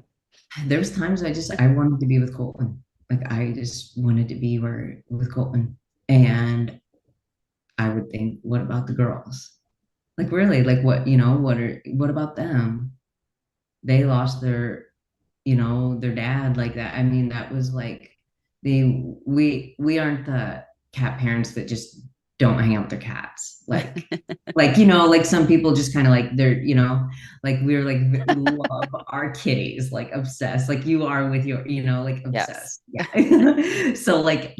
there was times I wanted to be with Colton. Like I just wanted to be where with Colton. And I would think, what about the girls? Like really, like what about them? They lost their dad like that. I mean, that was like we aren't the cat parents that just don't hang out with their cats. Like some people just kind of like like we're like love our kitties, like obsessed, like you are with your like Yes. obsessed. Yeah. So like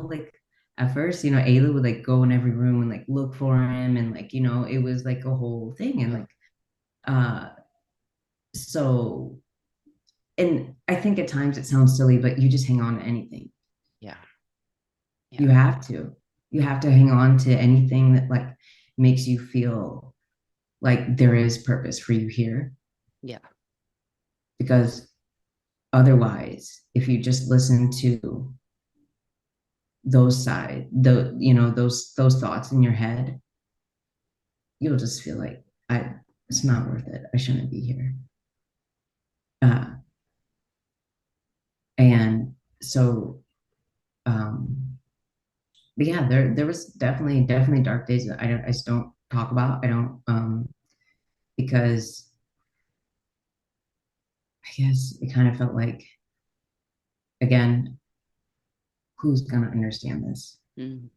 like at first, Ayla would like go in every room and like look for him and like, it was like a whole thing. And Oh, like uh so and I think at times it sounds silly, but you just hang on to anything. yeah. You Yeah. have to. You have to hang on to anything that like makes you feel like there is purpose for you here. Yeah. Because otherwise, if you just listen to those side, those thoughts in your head, you'll just feel like it's not worth it. I shouldn't be here. Uh, and so, but yeah, there was definitely dark days that I just don't talk about. I don't because I guess it kind of felt like again, who's gonna understand this? Mm,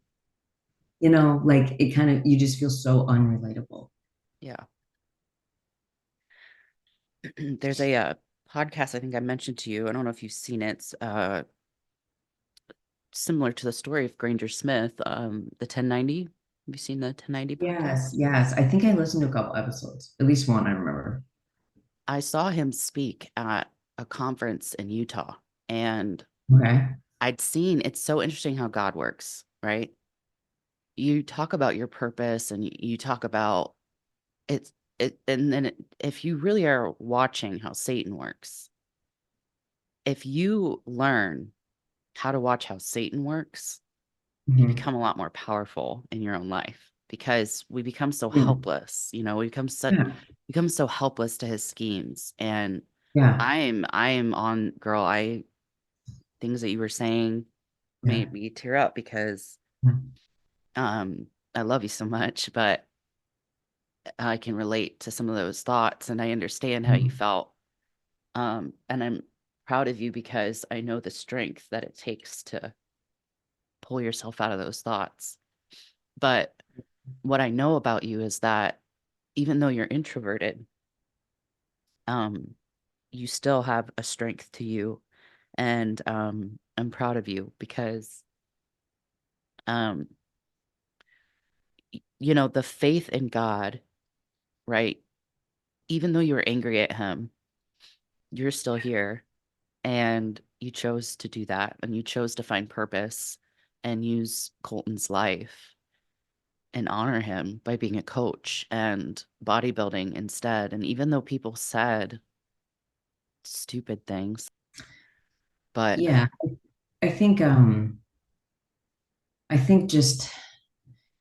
Like it kind of you just feel so unrelatable. yeah. There's a podcast I think I mentioned to you. I don't know if you've seen it. It's similar to the story of Granger Smith, the 1090. Have you seen the 1090 Yes, podcast? yes. I think I listened to a couple episodes, at least one I remember. I saw him speak at a conference in Utah, and Okay. I'd seen it's so interesting how God works, right? You talk about your purpose and you talk about it's and then if you really are watching how Satan works, if you learn how to watch how Satan works, you Hmm. become a lot more powerful in your own life because we become so Yeah. helpless. We Yeah. become so helpless to his schemes. And Yeah. I am on girl, I things that you were saying Yeah. made me tear up because Yeah. um I love you so much, but I can relate to some of those thoughts and I understand how you Mhm. felt. And I'm proud of you because I know the strength that it takes to pull yourself out of those thoughts. But what I know about you is that even though you're introverted, um, you still have a strength to you. And I'm proud of you because, um, the faith in God, right? Even though you were angry at him, you're still here and you chose to do that and you chose to find purpose and use Colton's life and honor him by being a coach and bodybuilding instead. And even though people said stupid things, but Yeah, I think I think just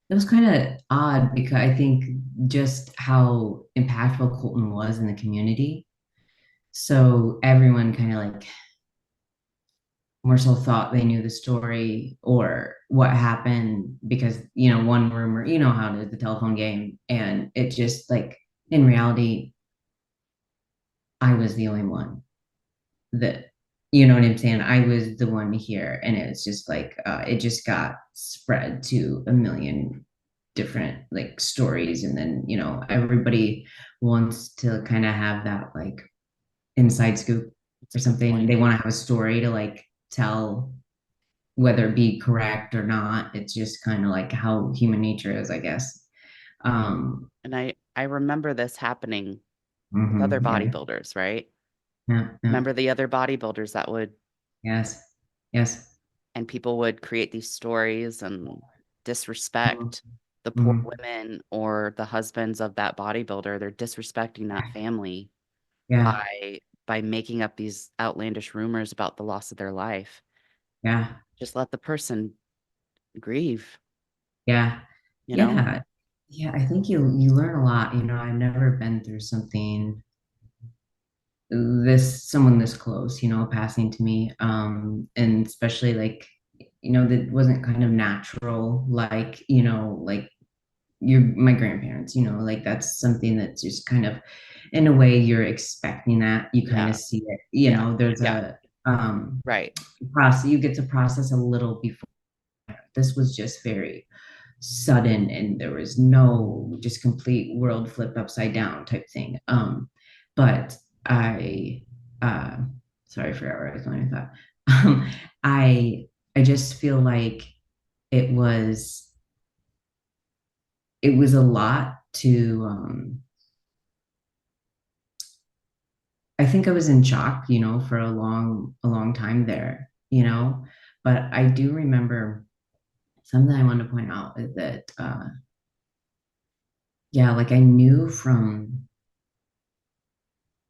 it was kind of odd because I think just how impactful Colton was in the community. So everyone kind of like more so thought they knew the story or what happened because, one rumor, you know how it is, the telephone game. And it just like in reality, I was the only one that, you know what I'm saying? I was the one here. And it's just like, it just got spread to a million different like stories. And then, everybody wants to kind of have that like inside scoop it's or a good something. point. They want to have a story to like tell whether it be correct or not. It's just kind of like how human nature is, I guess. And I remember this happening with other Yeah, bodybuilders, right? yeah, yeah, Remember the other bodybuilders that would yes, yes. and people would create these stories and Mhm, disrespect the poor mhm. women or the husbands of that bodybuilder. They're disrespecting that family Yeah, by making up these outlandish rumors about the loss of their life. yeah, Just let the person grieve, yeah, you know? yeah, yeah. I think you learn a lot. I've never been through something someone this close, passing to me. And especially like, that wasn't kind of natural, like, like my grandparents, like that's something that's just kind of in a way you're expecting that. You kind Yeah. of see it, Yeah. there's Yeah. a Right. process you get to process a little before. This was just very sudden and there was no just complete world flipped upside down type thing. But I uh sorry, I forgot where I was going with that. um I I just feel like it was it was a lot to I think I was in shock, for a long time there, but I do remember something I want to point out is that yeah, like I knew from,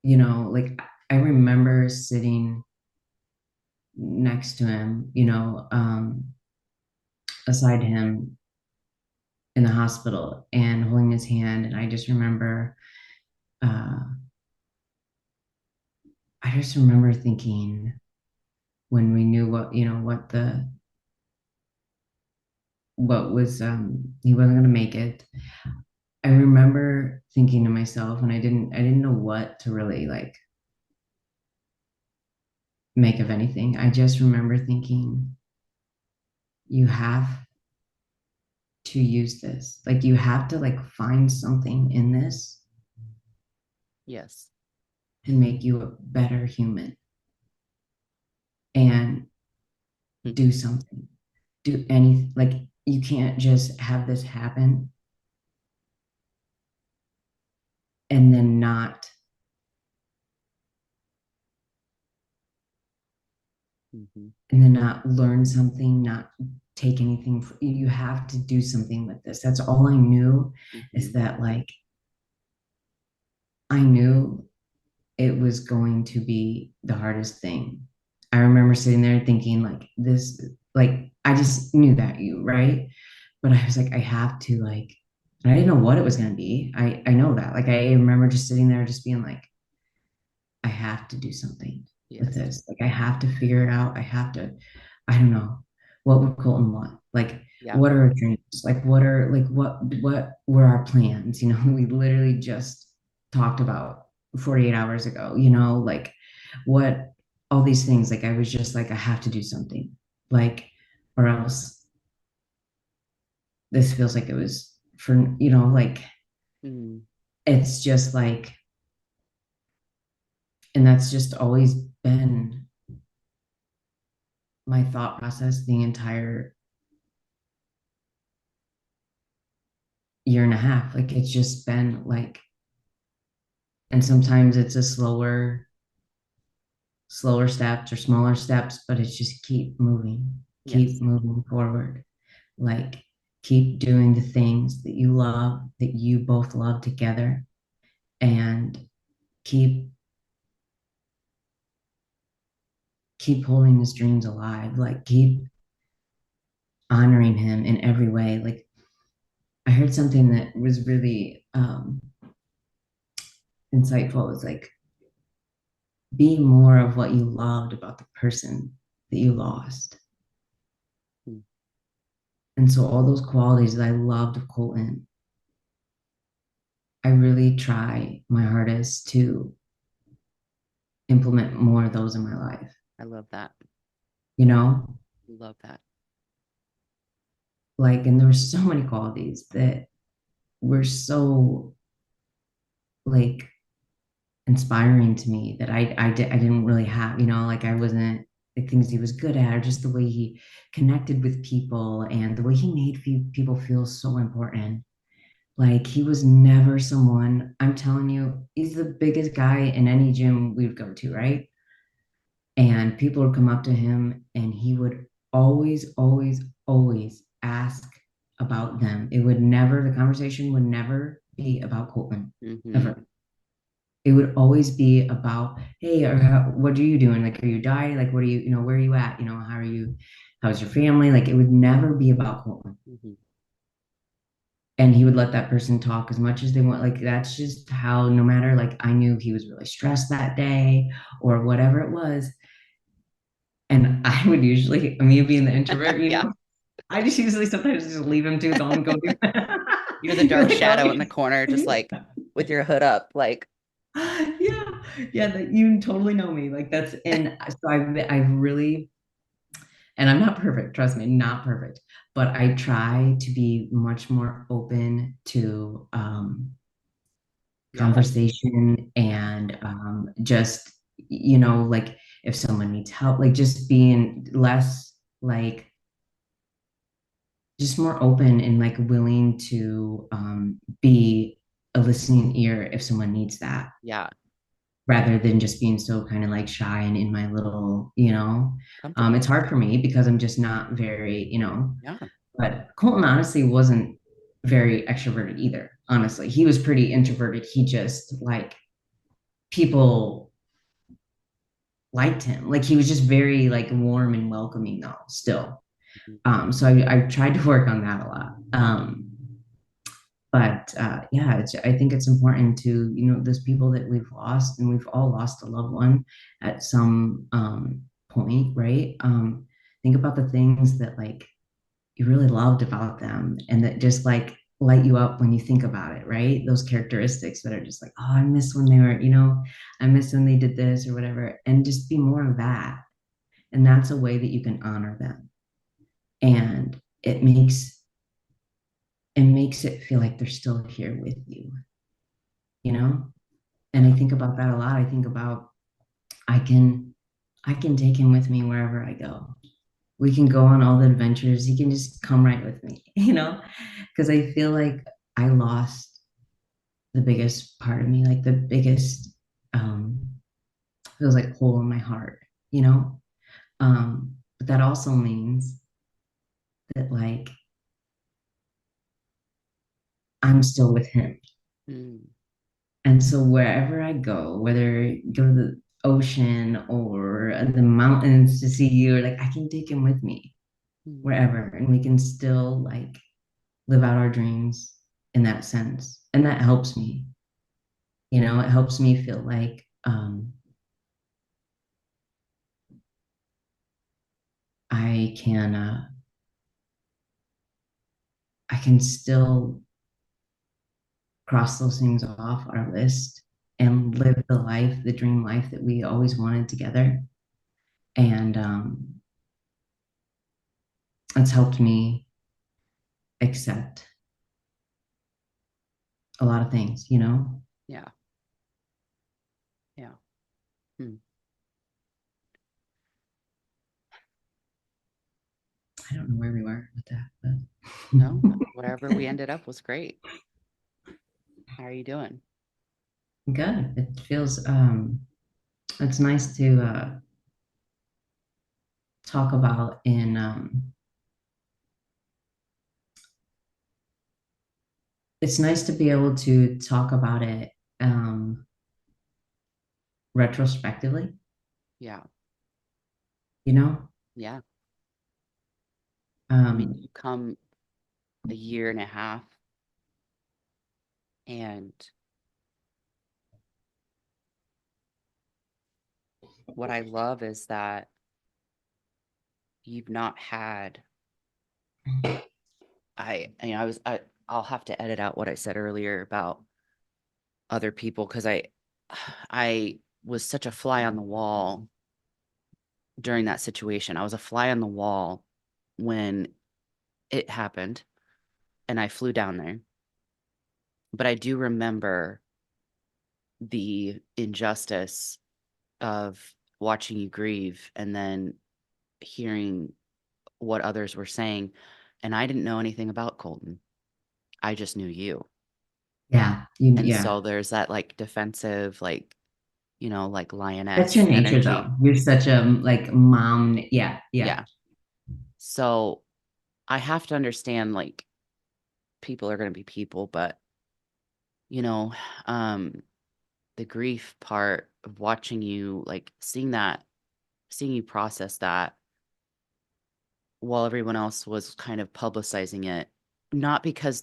like I remember sitting next to him, aside him in the hospital and holding his hand. And uh, I just remember thinking when we knew what was, he wasn't going to make it. I remember thinking to myself, and I didn't know what to really like make of anything. I just remember thinking, you have to use this. Like you have to like find something in this Yes. and make you a better human and Hmm. do something. Do anything. Like you can't just have this happen and then not Mhm. learn something, not take anything. You have to do something with this. That's all I knew is Mhm. that like I knew it was going to be the hardest thing. I remember sitting there thinking like this, like I just knew that right? But I was like, I have to like, and I didn't know what it was going to be. I know that. Like I remember just sitting there just being like, I have to do something with Yes. this. Like I have to figure it out. I don't know. What would Colton want? Like, Yeah. what are our dreams? Like, what were our plans? We literally just talked about 48 hours ago, like what, all these things. Like I was just like, I have to do something, like, or else this feels like it was for, like Mm. it's just like, and that's just always been my thought process the entire year and a half. Like it's just been like, and sometimes it's a slower steps or smaller steps, but it's just keep Yes. moving forward. Like keep doing the things that you love, that you both love together, and keep keep holding his dreams alive. Like keep honoring him in every way. Like I heard something that was really insightful. It was like be more of what you loved about the person that you lost. Mm. And so all those qualities that I loved of Colton, I really try my hardest to implement more of those in my life, I love that. you know? Love that. Like, and there were so many qualities that were so like inspiring to me that I didn't really have, like I wasn't the things he was good at, or just the way he connected with people and the way he made people feel so important. Like he was never someone, I'm telling you, he's the biggest guy in any gym we would go to, right? And people would come up to him and he would always, always, always ask about them. The conversation would never be about Colton, Mm-hmm. ever. It would always be about, hey, what are you doing? Like, are you dying? Like, what are you, where are you at? How are you? How's your family? Like, it would never be about Colton. Mm-hmm. And he would let that person talk as much as they want. Like, that's just how, no matter, like, I knew he was really stressed that day or whatever it was. And I would usually, me being the introvert, Yeah. I just usually sometimes just leave him to his own go do. You're the You're dark like, oh, shadow in the corner, just like with your hood up, like, yeah, yeah, that you totally know me. Like that's, and so I've really, and I'm not perfect, trust me, not perfect, but I try to be much more open to yeah, conversation yeah, and just, like if someone needs help, like just being less like just more open and like willing to be a listening ear if someone needs that, yeah. rather than just being so kind of like shy and in my little, Comfortable. it's hard for me because I'm just not very, Yeah. but Colton honestly wasn't very extroverted either. Honestly, he was pretty introverted. He just like people liked him. Like he was just very like warm and welcoming though, still. Mhm. So I tried to work on that a lot. But yeah, I think it's important to, those people that we've lost, and we've all lost a loved one at some point, right? Think about the things that like you really loved about them and that just like light you up when you think about it, right? Those characteristics that are just like, oh, I miss when they were, I miss when they did this or whatever, and just be more of that. And that's a way that you can honor them. And it makes it feel like they're still here with you, you know? And I Yeah. think about that a lot. I think about I can I can take him with me wherever I go. We can go on all the adventures. He can just come right with me, because I feel like I lost the biggest part of me, like the biggest feels like hole in my heart, you know? But that also means that like I'm still with him. Mm. And so wherever I go, whether I go to the ocean or the mountains to see you, or like I can take him with me Mm. wherever, and we can still like live out our dreams in that sense. And that helps me. It helps me feel like I can I can still cross those things off our list and live the life, the dream life that we always wanted together. And it's helped me accept a lot of things, you know? Yeah. Yeah. Hmm. I don't know where we were with that, No, but wherever we ended up was great. How are you doing? good. It feels it's nice to talk about in it's nice to be able to talk about it um retrospectively, Yeah. you know? Yeah. I mean, Um you come a year and a half, and what I love is that you've not had I'll have to edit out what I said earlier about other people because I was such a fly on the wall during that situation. I was a fly on the wall when it happened and I flew down there. But I do remember the injustice of watching you grieve and then hearing what others were saying. And I didn't know anything about Colton. I just knew you. yeah, And yeah. so there's that like defensive, like, like That's your lioness nature though. energy. You're such a like mom. Yeah, yeah. Yeah. So I have to understand like people are going to be people, but you know, um, the grief part of watching you, like seeing you process that while everyone else was kind of publicizing it, not because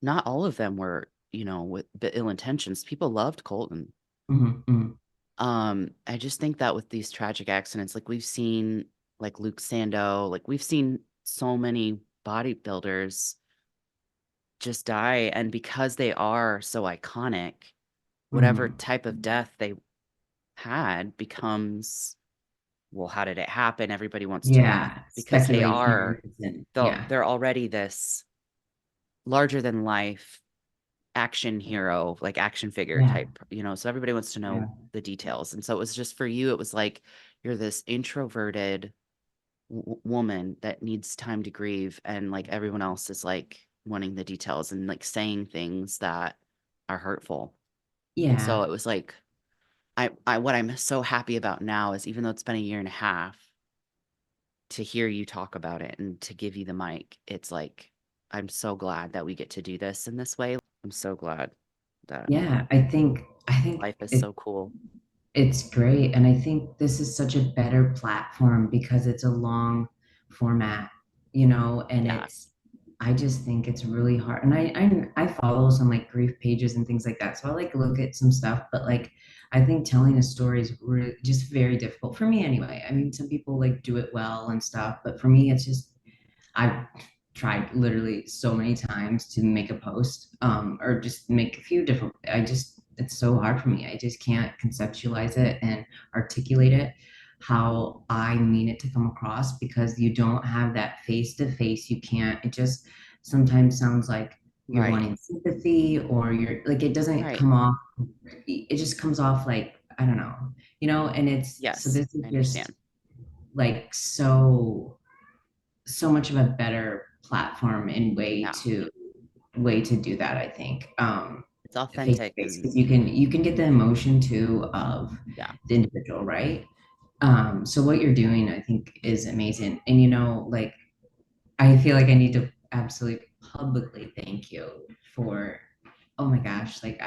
not all of them were, with the ill intentions. People loved Colton. Hmm, hmm. I just think that with these tragic accidents, like we've seen, like Luke Sando, like we've seen so many bodybuilders just die, and because they are so iconic, whatever Hmm. type of death they had becomes, well, how did it happen? Everybody wants to know Yeah, because speculation isn't. Yeah, they're already this larger than life action hero, like action figure yeah, type, so everybody wants to yeah, know the details. And so it was just for you, it was like you're this introverted woman that needs time to grieve, and like everyone else is like wanting the details and like saying things that are hurtful. And so yeah, it was like I what I'm so happy about now is even though it's been a year and a half, to hear you talk about it and to give you the mic, it's like I'm so glad that we get to do this in this way. I'm so glad that yeah. I think life is so cool. it's great. And I think this is such a better platform because it's a long format, you know, and Yeah, I just think it's really hard. And I follow some like grief pages and things like that. So I like look at some stuff, but like I think telling a story is just very difficult for me anyway. I mean, some people like do it well and stuff, but for me, it's just I've tried literally so many times to make a post or just make a few different. It's so hard for me. I just can't conceptualize it and articulate it how I mean it to come across because you don't have that face to face. You can't, it just sometimes sounds like you're right, wanting sympathy or you're like, it doesn't right. come off, it just comes off like, I don't know, you know, and it's, so Yes, this is I just understand. like so much of a better platform and Yeah, way to do that, I think. it's Face to authentic face, and because you can get the emotion too of yeah, the individual, right? So what you're doing, I think, is amazing. And like I feel like I need to absolutely publicly thank you for, oh my gosh, like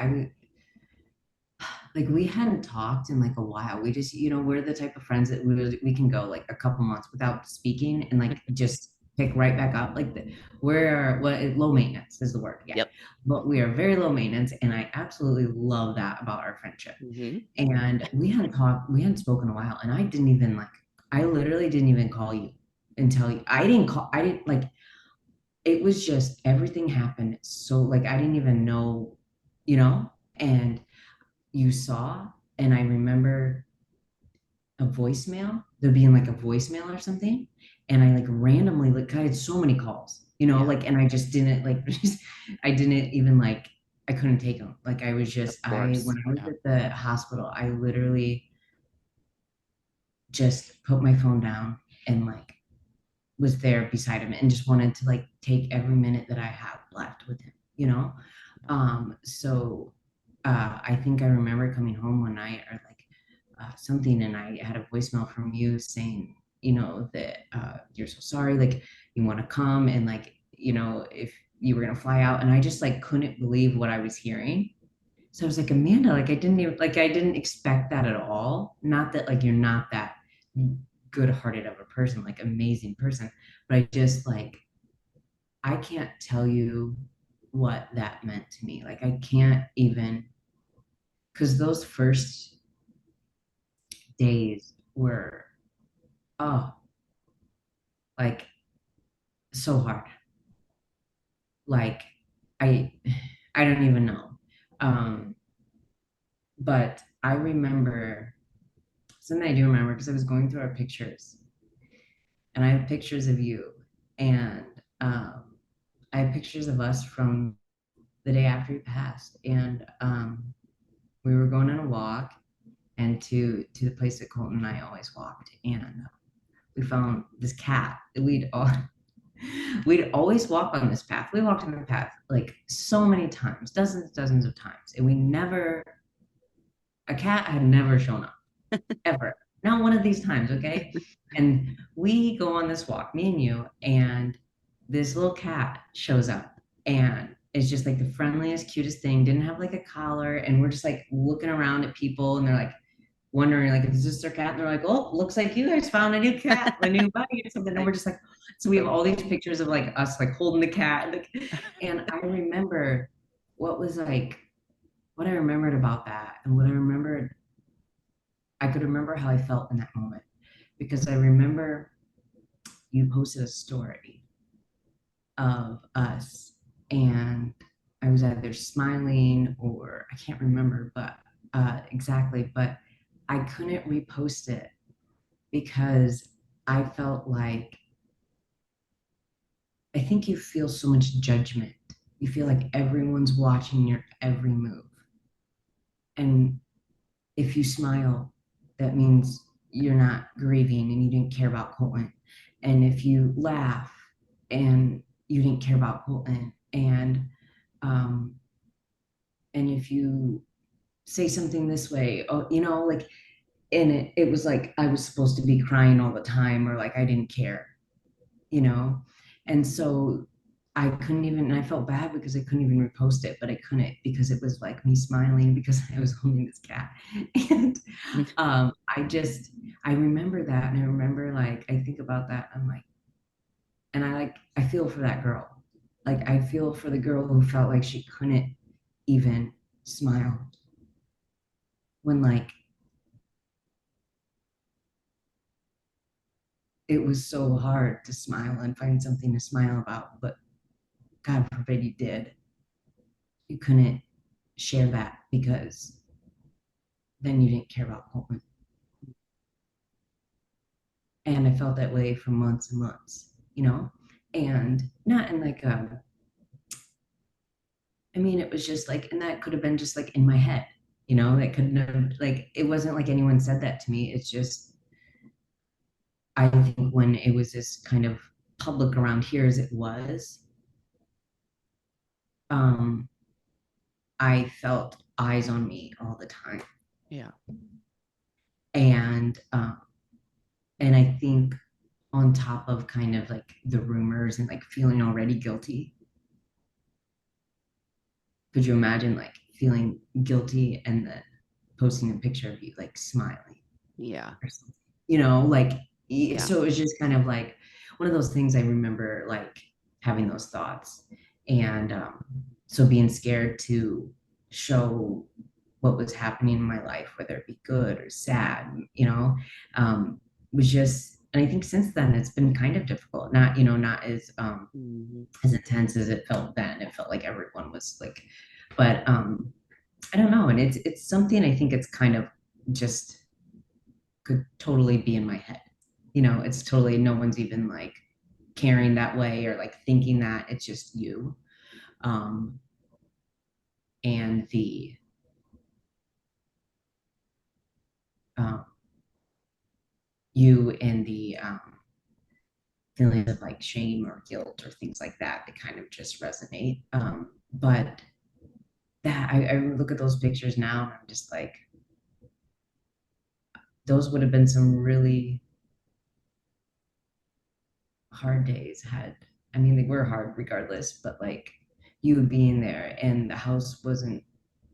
we hadn't talked in like a while. We just, we're the type of friends that we can go like a couple months without speaking and like just pick right back up. We're low maintenance is the word. Yeah. yep. But we are very low maintenance. And I absolutely love that about our friendship. Hmm. And we hadn't spoken a while. And I literally didn't even call you and tell you. I didn't like, it was just everything happened. So like, I didn't even know, you know, and you saw. And I remember a voicemail, there being like a voicemail or something. And I like randomly, like, I had so many calls, Yeah. like, and I just didn't like, I didn't even like, I couldn't take them. Like, I was Of just, course. when I was Yeah. at the hospital, I literally just put my phone down and like was there beside him and just wanted to like take every minute that I have left with him, you know? So I think I remember coming home one night or like something, and I had a voicemail from you saying, that you're so sorry, like you want to come and like, if you were gonna fly out, and I just like couldn't believe what I was hearing. So I was like, Amanda, like I didn't expect that at all. Not that like you're not that good-hearted of a person, like amazing person, but I just like I can't tell you what that meant to me. Like I can't even, because those first days were, oh, like so hard. Like I I don't even know. Um, but I remember something I do remember because I was going through our pictures, and I have pictures of you, and um, I have pictures of us from the day after you passed, and we were going on a walk, and to the place that Colton and I always walked, and we found this cat. We'd always walk on this path. We walked on the path like so many times, dozens of times, and we never a cat had never shown up ever. Not one of these times, okay? And we go on this walk, me and you, and this little cat shows up, and it's just like the friendliest, cutest thing. Didn't have like a collar, and we're just like looking around at people, and they're like wondering, like, is this their cat? And they're like, oh, looks like you guys found a new cat, a new buddy or something. And we're just like, so we have all these pictures of like us like holding the cat. Like, and I remember what was like what I remembered about that, and what I remembered, I could remember how I felt in that moment because I remember you posted a story of us, and I was either smiling or I can't remember, but exactly, but I couldn't repost it because I felt like I think you feel so much judgment. You feel like everyone's watching your every move. And if you smile, that means you're not grieving and you didn't care about Colton. And if you laugh and you didn't care about Colton, um, and if you say something this way, oh, like, and it was like I was supposed to be crying all the time, or like I didn't care, you know? And so I couldn't even, and I felt bad because I couldn't even repost it, but I couldn't because it was like me smiling because I was holding this cat. And I just, I remember that. And I remember like, I think about that. I'm like, and I feel for that girl. Like, I feel for the girl who felt like she couldn't even smile when like it was so hard to smile and find something to smile about, but God forbid you did. You couldn't share that because then you didn't care about Colton. And I felt that way for months and months, and not in like I mean, it was just like, and that could have been just like in my head, that couldn't have, like, it wasn't like anyone said that to me. It's just, I think when it was this kind of public around here as it was, um, I felt eyes on me all the time. Yeah. And, and I think on top of kind of like the rumors and like feeling already guilty, could you imagine like feeling guilty and then posting a picture of you like smiling Yeah. or something? Like, Yeah. so it was just kind of like one of those things I remember like having those thoughts. And so being scared to show what was happening in my life, whether it be good or sad, um, was just, and I think since then it's been kind of difficult. Not, not Mhm. as intense as it felt then. It felt like everyone was like, but I don't know. And it's something I think it's kind of just could totally be in my head. It's totally no one's even like caring that way or like thinking that it's just you. Um, and the um, you and the feelings of like shame or guilt or things like that that kind of just resonate. But that I look at those pictures now and I'm just like, those would have been some really hard days had, I mean, they were hard regardless, but like you being there and the house wasn't,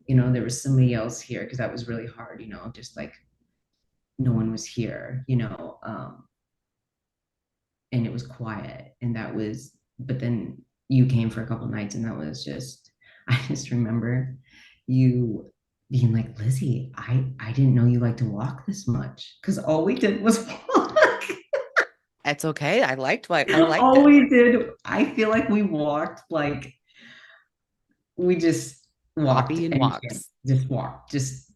there was somebody else here because that was really hard, just like no one was here, and it was quiet and that was, but then you came for a couple nights and that was just, I just remember you being like, Lizzy, I didn't know you like to walk this much because all we did was walk. It's okay. I liked All it. we did, I feel like we walked like we just walked Hobby and and walks. just walked, just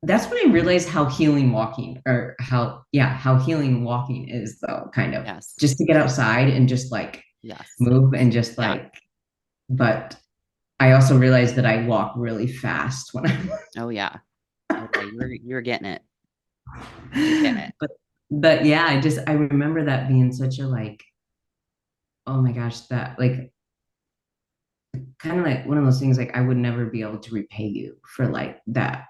that's when I realized how healing walking or how healing walking is though, kind of Yes. just to get outside and just like Yes. move and just Yeah. like, but I also realized that I walk really fast when I'm Oh yeah. Oh yeah. You're getting it. You're getting it. but yeah, I remember that being such a like, oh my gosh, that like kind of like one of those things like I would never be able to repay you for like that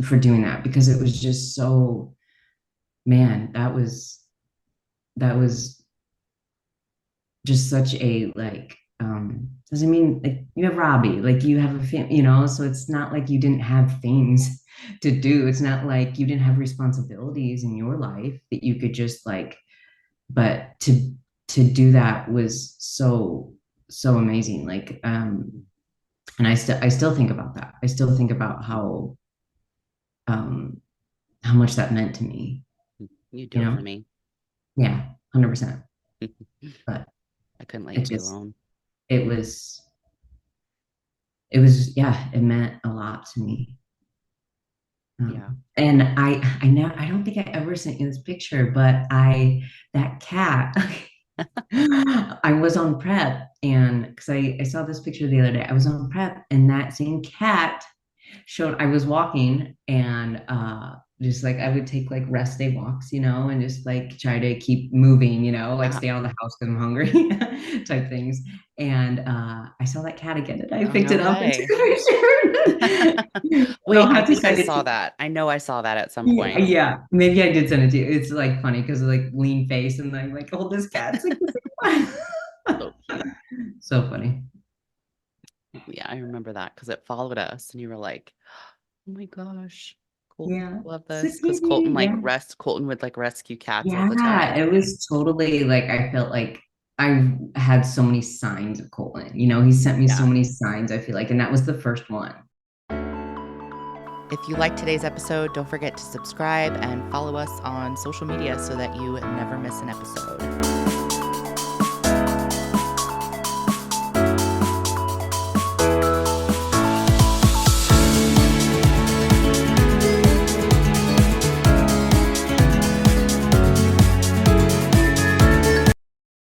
for doing that because it was just so, man, that was just such a like, doesn't mean like you have Robbie, like you have a family, so it's not like you didn't have things to do. It's not like you didn't have responsibilities in your life that you could just like, but to do that was so amazing. Like, and I still think about that. I still think about um how much that meant to me, You do you it know? for me. Yeah, 100%. But I couldn't let it you be just alone. it was yeah, it meant a lot to me. Yeah. And I don't think I ever sent you this picture, but that cat, I was on prep and because I saw this picture the other day, I was on prep and that same cat showed I was walking and just like I would take like rest day walks, and just like try to keep moving, like Yeah. stay out of the house because I'm hungry type things. And I saw that cat again and I Oh picked no it up and way. took a picture. And Wait, I'll I have to think I send it to saw you. that. I know I saw that at some Yeah, point. yeah. Maybe I did send it to you. It's like funny because of like lean face and like hold this cat. It's like the same one. So cute. So funny. Yeah, I remember that because it followed us and you were like, oh my gosh, Colton Yeah. would love So this. Because kitty. Yeah. Colton would like rescue cats all the Yeah, time. it was totally like I felt like I had so many signs of Colton. He sent me so Yeah. many signs, I feel like, and that was the first one. If you liked today's episode, don't forget to subscribe and follow us on social media so that you never miss an episode.